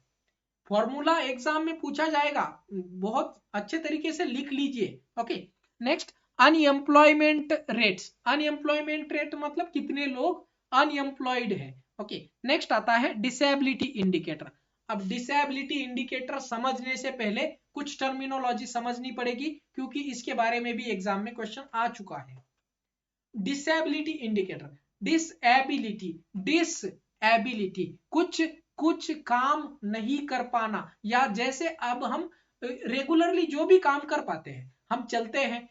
फॉर्मूला एग्जाम में पूछा जाएगा, बहुत अच्छे तरीके से लिख लीजिए। Okay, next unemployment rates. Unemployment rate मतलब कितने लोग अनएम्प्लॉयड है। ओके, नेक्स्ट आता है डिसेबिलिटी इंडिकेटर। अब डिसेबिलिटी इंडिकेटर समझने से पहले कुछ टर्मिनोलॉजी समझनी पड़ेगी, क्योंकि इसके बारे में भी एग्जाम में क्वेश्चन आ चुका है। डिसेबिलिटी इंडिकेटर, डिसएबिलिटी कुछ काम नहीं कर पाना, या जैसे अब हम रेगुलरली जो भी काम कर पाते हैं, हम चलते हैं,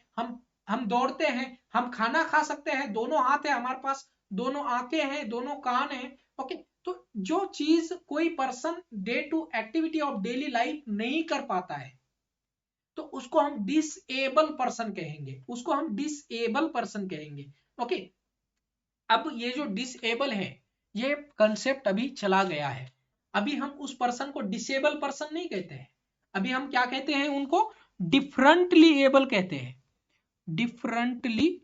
हम दौड़ते हैं, हम खाना खा सकते हैं, दोनों हाथ है हमारे पास, दोनों आंखें हैं, दोनों कान हैं। ओके, तो जो चीज कोई person day to activity of daily life नहीं कर पाता है तो उसको हम डिसेबल पर्सन कहेंगे, उसको हम डिसेबल पर्सन कहेंगे। ओके, अब ये जो डिसेबल है ये कंसेप्ट अभी चला गया है, अभी हम उस पर्सन को डिसेबल पर्सन नहीं कहते हैं, अभी हम क्या कहते हैं, उनको डिफरेंटली एबल कहते हैं, डिफरेंटली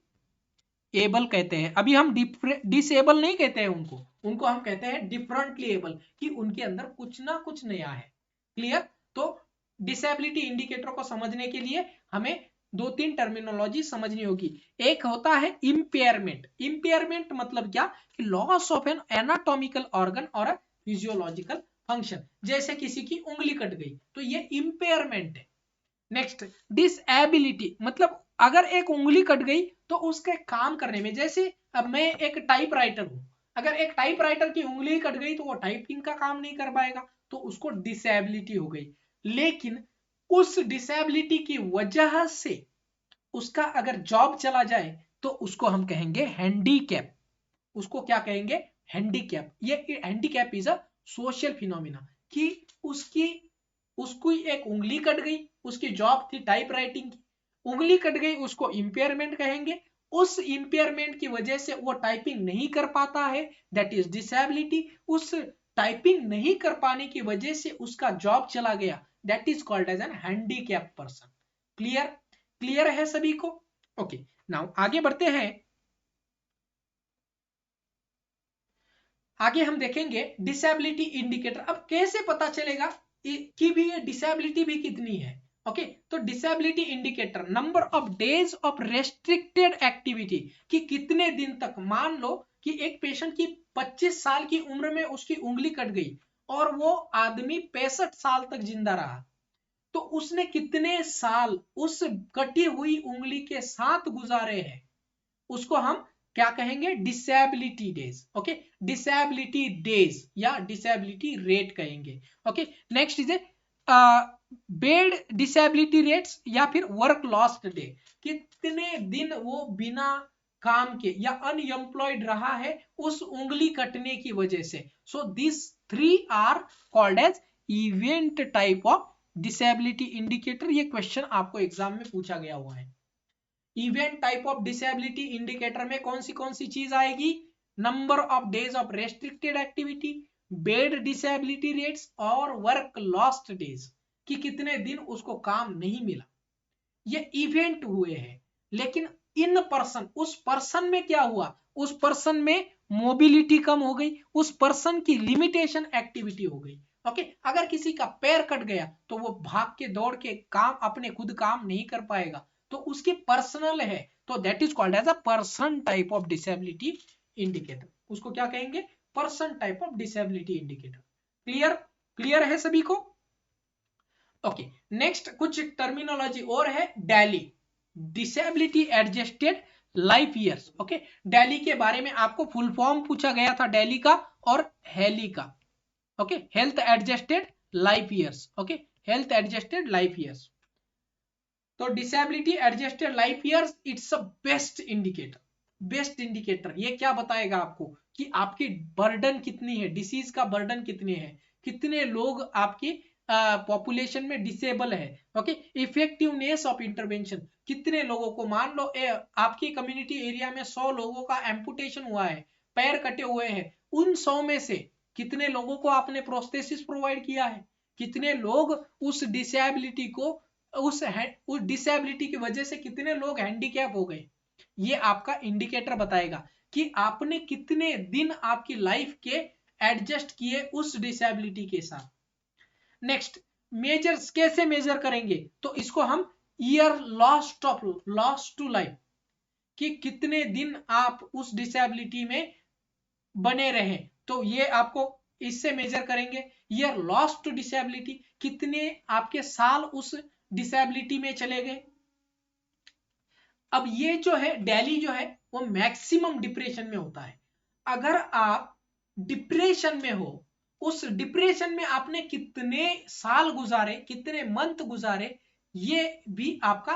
एबल कहते हैं। अभी हम डिसेबल नहीं कहते हैं उनको, उनको हम कहते हैं डिफरेंटली एबल, कि उनके अंदर कुछ ना कुछ नया है। क्लियर? तो डिसेबिलिटी इंडिकेटर को समझने के लिए हमें 2-3 टर्मिनोलॉजी समझनी होगी। एक होता है इंपेयरमेंट। इंपेयरमेंट मतलब क्या, कि loss of an anatomical organ और फिजियोलॉजिकल फंक्शन, जैसे किसी की उंगली कट गई तो ये इंपेयरमेंट है। नेक्स्ट डिसएबिलिटी मतलब अगर एक उंगली कट गई तो उसके काम करने में, जैसे अब मैं एक टाइपराइटर हूं, अगर एक टाइपराइटर की उंगली कट गई तो वो टाइपिंग का काम नहीं कर पाएगा, तो उसको डिसेबिलिटी हो गई। लेकिन उस डिसेबिलिटी की वजह से उसका अगर जॉब चला जाए तो उसको हम कहेंगे हैंडीकैप। उसको क्या कहेंगे, हैंडीकैप। ये handicap is a social phenomena, कि उसकी एक उंगली कट गई, उसकी जॉब थी टाइप राइटिंग की, उंगली कट गई, उसको इंपेयरमेंट कहेंगे। उस इंपेयरमेंट की वजह से वो टाइपिंग नहीं कर पाता है, दैट इज डिसेबिलिटी। उस टाइपिंग नहीं कर पाने की वजह से उसका जॉब चला गया, that is called as an handicap person. Clear? Clear है सभी को? ओके, नाउ आगे बढ़ते हैं। आगे हम देखेंगे डिसेबिलिटी इंडिकेटर। अब कैसे पता चलेगा कि भी ये डिसेबिलिटी भी कितनी है। ओके, तो disability indicator number of days of restricted activity, कि कितने दिन तक, मान लो कि एक पेशेंट की 25 साल की उम्र में उसकी उंगली कट गई और वो आदमी 65 साल तक जिंदा रहा, तो उसने कितने साल उस कटी हुई उंगली के साथ गुजारे हैं, उसको हम क्या कहेंगे, disability days. Okay, disability days या डिसेबिलिटी रेट कहेंगे। Okay, next is bed disability rates या फिर वर्क लॉस्ट डे, कितने दिन वो बिना काम के या अनएम्प्लॉयड रहा है उस उंगली कटने की वजह से। So this 3 are called as event type of disability indicator. ये क्वेश्चन आपको एग्जाम में पूछा गया हुआ है। Event type of disability indicator में कौन सी चीज आएगी, number of days of restricted activity, bed disability rates और वर्क लॉस्ट डेज, कि कितने दिन उसको काम नहीं मिला। ये इवेंट हुए हैं, लेकिन इन पर्सन, उस पर्सन में क्या हुआ, उस पर्सन में मोबिलिटी कम हो गई, उस पर्सन की लिमिटेशन एक्टिविटी हो गई। ओके, अगर किसी का पैर कट गया तो वो भाग के दौड़ के काम अपने खुद काम नहीं कर पाएगा, तो उसकी पर्सनल है, तो that is called as a person type of disability indicator. उसको क्या कहेंगे, person type of disability indicator. Clear? Clear है सभी को? ओके, नेक्स्ट कुछ टर्मिनोलॉजी और है, DALY disability adjusted life years. Okay, DALY के बारे में आपको फुल फॉर्म पूछा गया था, डेली का और हेली का। Okay, health adjusted life years. Okay, health adjusted life years. तो disability adjusted life years it's a best indicator. Best indicator ये क्या बताएगा आपको कि आपकी बर्डन कितनी है, डिसीज का बर्डन कितने है, कितने लोग आपकी पॉपुलेशन में डिसेबल है। ओके, इफेक्टिवनेस ऑफ इंटरवेंशन, कितने लोगों को, मान लो आपकी कम्युनिटी एरिया में 100 लोगों का एम्पुटेशन हुआ है, पैर कटे हुए हैं, उन 100 में से कितने लोगों को आपने प्रोस्थेसिस प्रोवाइड किया है, कितने लोग उस डिसेबिलिटी को, उस डिसेबिलिटी की वजह से कितने लोग हैंडीकैप हो गए, ये आपका इंडिकेटर बताएगा कि आपने कितने दिन आपकी लाइफ के एडजस्ट किए उस डिसेबिलिटी के साथ। नेक्स्ट, मेजर्स कैसे मेजर करेंगे, तो इसको हम ईयर लॉस्ट टू लाइफ, कि कितने दिन आप उस डिसेबिलिटी में बने रहे, तो ये आपको इससे मेजर करेंगे। ईयर लॉस्ट टू डिसेबिलिटी, कितने आपके साल उस डिसेबिलिटी में चले गए। अब ये जो है डेली जो है वो मैक्सिमम डिप्रेशन में होता है। अगर आप डिप्रेशन में हो, उस डिप्रेशन में आपने कितने साल गुजारे, कितने मंथ गुजारे, ये भी आपका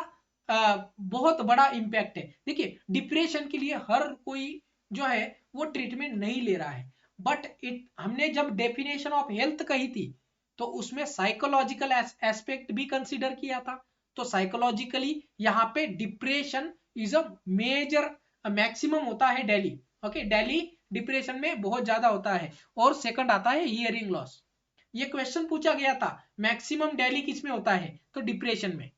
बहुत बड़ा इंपैक्ट है। देखिए, डिप्रेशन के लिए हर कोई जो है वो ट्रीटमेंट नहीं ले रहा है, बट हमने जब डेफिनेशन ऑफ हेल्थ कही थी तो उसमें साइकोलॉजिकल एस्पेक्ट भी कंसीडर किया था। तो साइकोलॉजिकली यहाँ पे depression is a major, maximum होता है डेली। ओके, डेली डिप्रेशन में बहुत ज्यादा होता है, और सेकंड आता है हियरिंग लॉस। ये क्वेश्चन पूछा गया था, मैक्सिमम डेली किस में होता है, तो डिप्रेशन में।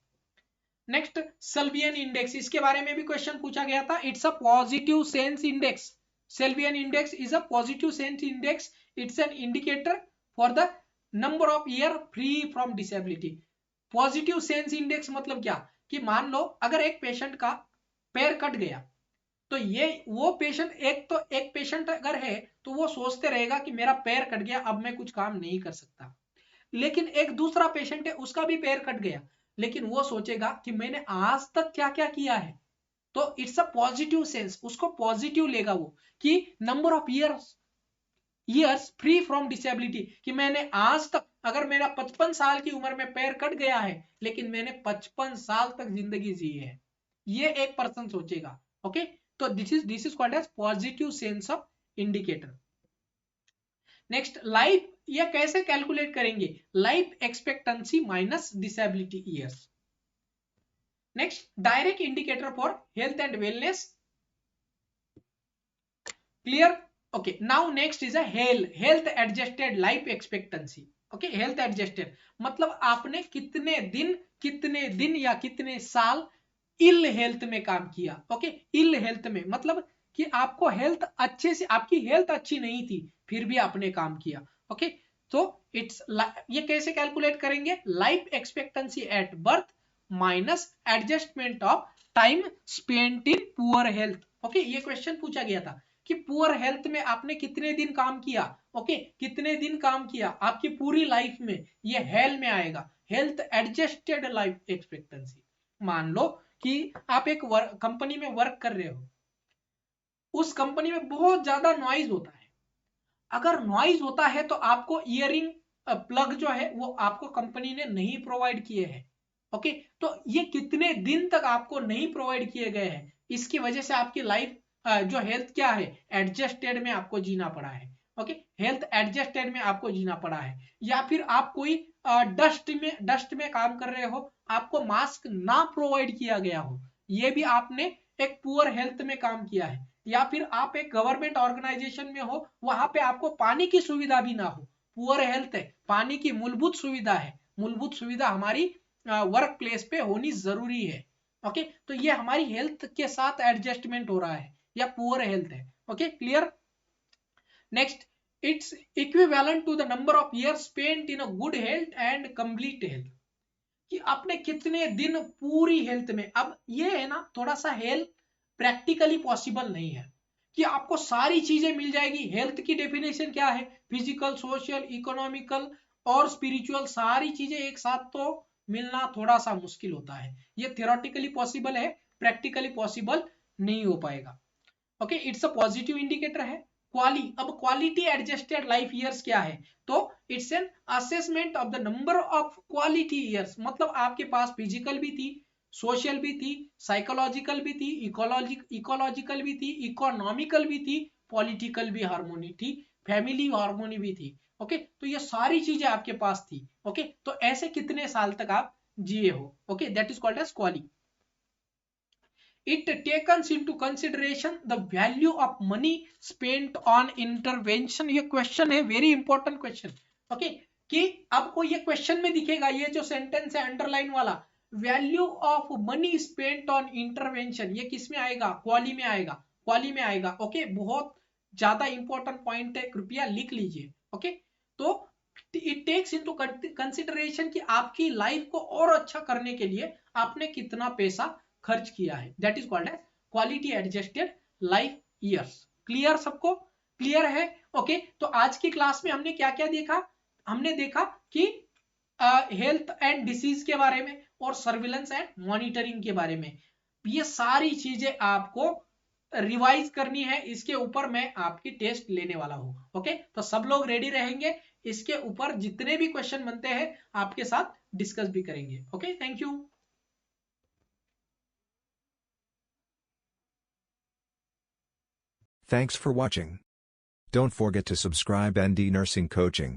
नेक्स्ट, सल्वियन इंडेक्स, इसके बारे में भी क्वेश्चन पूछा गया था। It's a positive sense index. Sullivan index is a positive sense index, it's an indicator for the number of year free from disability. Positive sense index मतलब क्या, कि मान लो अगर एक पेशेंट का पैर कट गया, तो ये वो पेशेंट, एक पेशेंट अगर है तो वो सोचते रहेगा कि मेरा पैर कट गया, अब मैं कुछ काम नहीं कर सकता। लेकिन एक दूसरा पेशेंट है, उसका भी पैर कट गया, लेकिन वो सोचेगा कि मैंने आज तक क्या क्या किया है। तो इट्स अ पॉजिटिव सेंस, उसको पॉजिटिव लेगा वो, कि number of years free from disability, कि मैंने आज तक, अगर मेरा 55 साल की उम्र में पैर कट गया है, लेकिन मैंने 55 साल तक जिंदगी जी है, ये एक पर्सन सोचेगा। ओके, तो this is called as positive sense of indicator. Next, life, ये कैसे कैलकुलेट करेंगे, life expectancy minus disability years. Next, direct indicator for health and wellness. Clear? Okay, now next is a health adjusted life expectancy. Okay, health adjusted मतलब आपने कितने दिन या कितने साल इल हेल्थ में काम किया। ओके, इल हेल्थ में मतलब कि आपको हेल्थ अच्छे से, आपकी हेल्थ अच्छी नहीं थी, फिर भी आपने काम किया। ओके, तो इट्स, ये कैसे कैलकुलेट करेंगे, life expectancy at birth minus adjustment of time spent in poor health. Okay, ये क्वेश्चन पूछा गया था कि पुअर हेल्थ में आपने कितने दिन काम किया। ओके, कितने दिन काम किया आपकी पूरी लाइफ में, ये हेल में आएगा, हेल्थ एडजस्टेड लाइफ एक्सपेक्टेंसी। मान लो कि आप एक कंपनी में वर्क कर रहे हो, उस कंपनी में बहुत ज्यादा नॉइज होता है। अगर नॉइज होता है तो आपको ईयरिंग प्लग जो है वो आपको कंपनी ने नहीं प्रोवाइड किए हैं। ओके, तो ये कितने दिन तक आपको नहीं प्रोवाइड किए गए हैं, इसकी वजह से आपकी लाइफ जो हेल्थ क्या है, एडजस्टेड में आपको जीना पड़ा है। ओके, हेल्थ एडजस्टेड में आपको जीना पड़ा है। या फिर आप कोई डस्ट में काम कर रहे हो, आपको मास्क ना प्रोवाइड किया गया हो, ये भी आपने एक पुअर हेल्थ में काम किया है। या फिर आप एक गवर्नमेंट ऑर्गेनाइजेशन में हो, वहां पे आपको पानी की सुविधा भी ना हो, पुअर हेल्थ है, पानी की मूलभूत सुविधा है, मूलभूत सुविधा हमारी वर्क प्लेस पे होनी जरूरी है। ओके, तो ये हमारी हेल्थ के साथ एडजस्टमेंट हो रहा है, या पुअर हेल्थ है। Okay, clear? Next, it's equivalent to the number of years spent in a good health and complete health, कि आपने कितने दिन पूरी हेल्थ में। अब ये है ना, थोड़ा सा हेल्थ प्रैक्टिकली पॉसिबल नहीं है कि आपको सारी चीजें मिल जाएगी। हेल्थ की डेफिनेशन क्या है, फिजिकल, सोशल, इकोनॉमिकल और स्पिरिचुअल, सारी चीजें एक साथ तो मिलना थोड़ा सा मुश्किल होता है। ये थियोरेटिकली पॉसिबल है, प्रैक्टिकली पॉसिबल नहीं हो पाएगा। Okay, it's a positive indicator है। अब क्वालिटी एडजस्टेड लाइफ ईयर्स क्या है? तो it's an assessment of the number of quality years, मतलब आपके पास फिजिकल भी थी, सोशल भी थी, साइकोलॉजिकल भी थी, इकोलॉजिकल भी थी, इकोनॉमिकल भी थी, पॉलिटिकल भी हार्मोनी थी, फैमिली हार्मोनी भी थी। ओके, तो ये सारी चीजें आपके पास थी। ओके, तो ऐसे कितने साल तक आप जिए हो? Okay, that is called as QALY. It takes into consideration the value of money spent on intervention। ये क्वेश्चन है, वेरी इंपॉर्टेंट क्वेश्चन। ओके, कि आपको ये क्वेश्चन में दिखेगा, ये जो सेंटेंस है अंडरलाइन वाला, value of money spent on intervention, ये किस में आएगा? क्वाली में आएगा, क्वाली में आएगा। ओके, बहुत ज्यादा इंपॉर्टेंट पॉइंट है, कृपया लिख लीजिए। ओके, तो इट टेक्स इनटू कंसिडरेशन कि आपकी लाइफ को और अच्छा करने के लिए आपने कितना पैसा खर्च किया है। That is called as quality adjusted life years. Clear? सबको क्लियर है? ओके, तो आज की क्लास में हमने क्या क्या देखा? हमने देखा कि हेल्थ एंड डिसीज के बारे में और सर्विलेंस एंड मॉनिटरिंग के बारे में। ये सारी चीजें आपको रिवाइज करनी है, इसके ऊपर मैं आपकी टेस्ट लेने वाला हूं। ओके, तो सब लोग रेडी रहेंगे, इसके ऊपर जितने भी क्वेश्चन बनते हैं आपके साथ डिस्कस भी करेंगे। Okay, thank you. Thanks for watching. Don't forget to subscribe ND Nursing Coaching.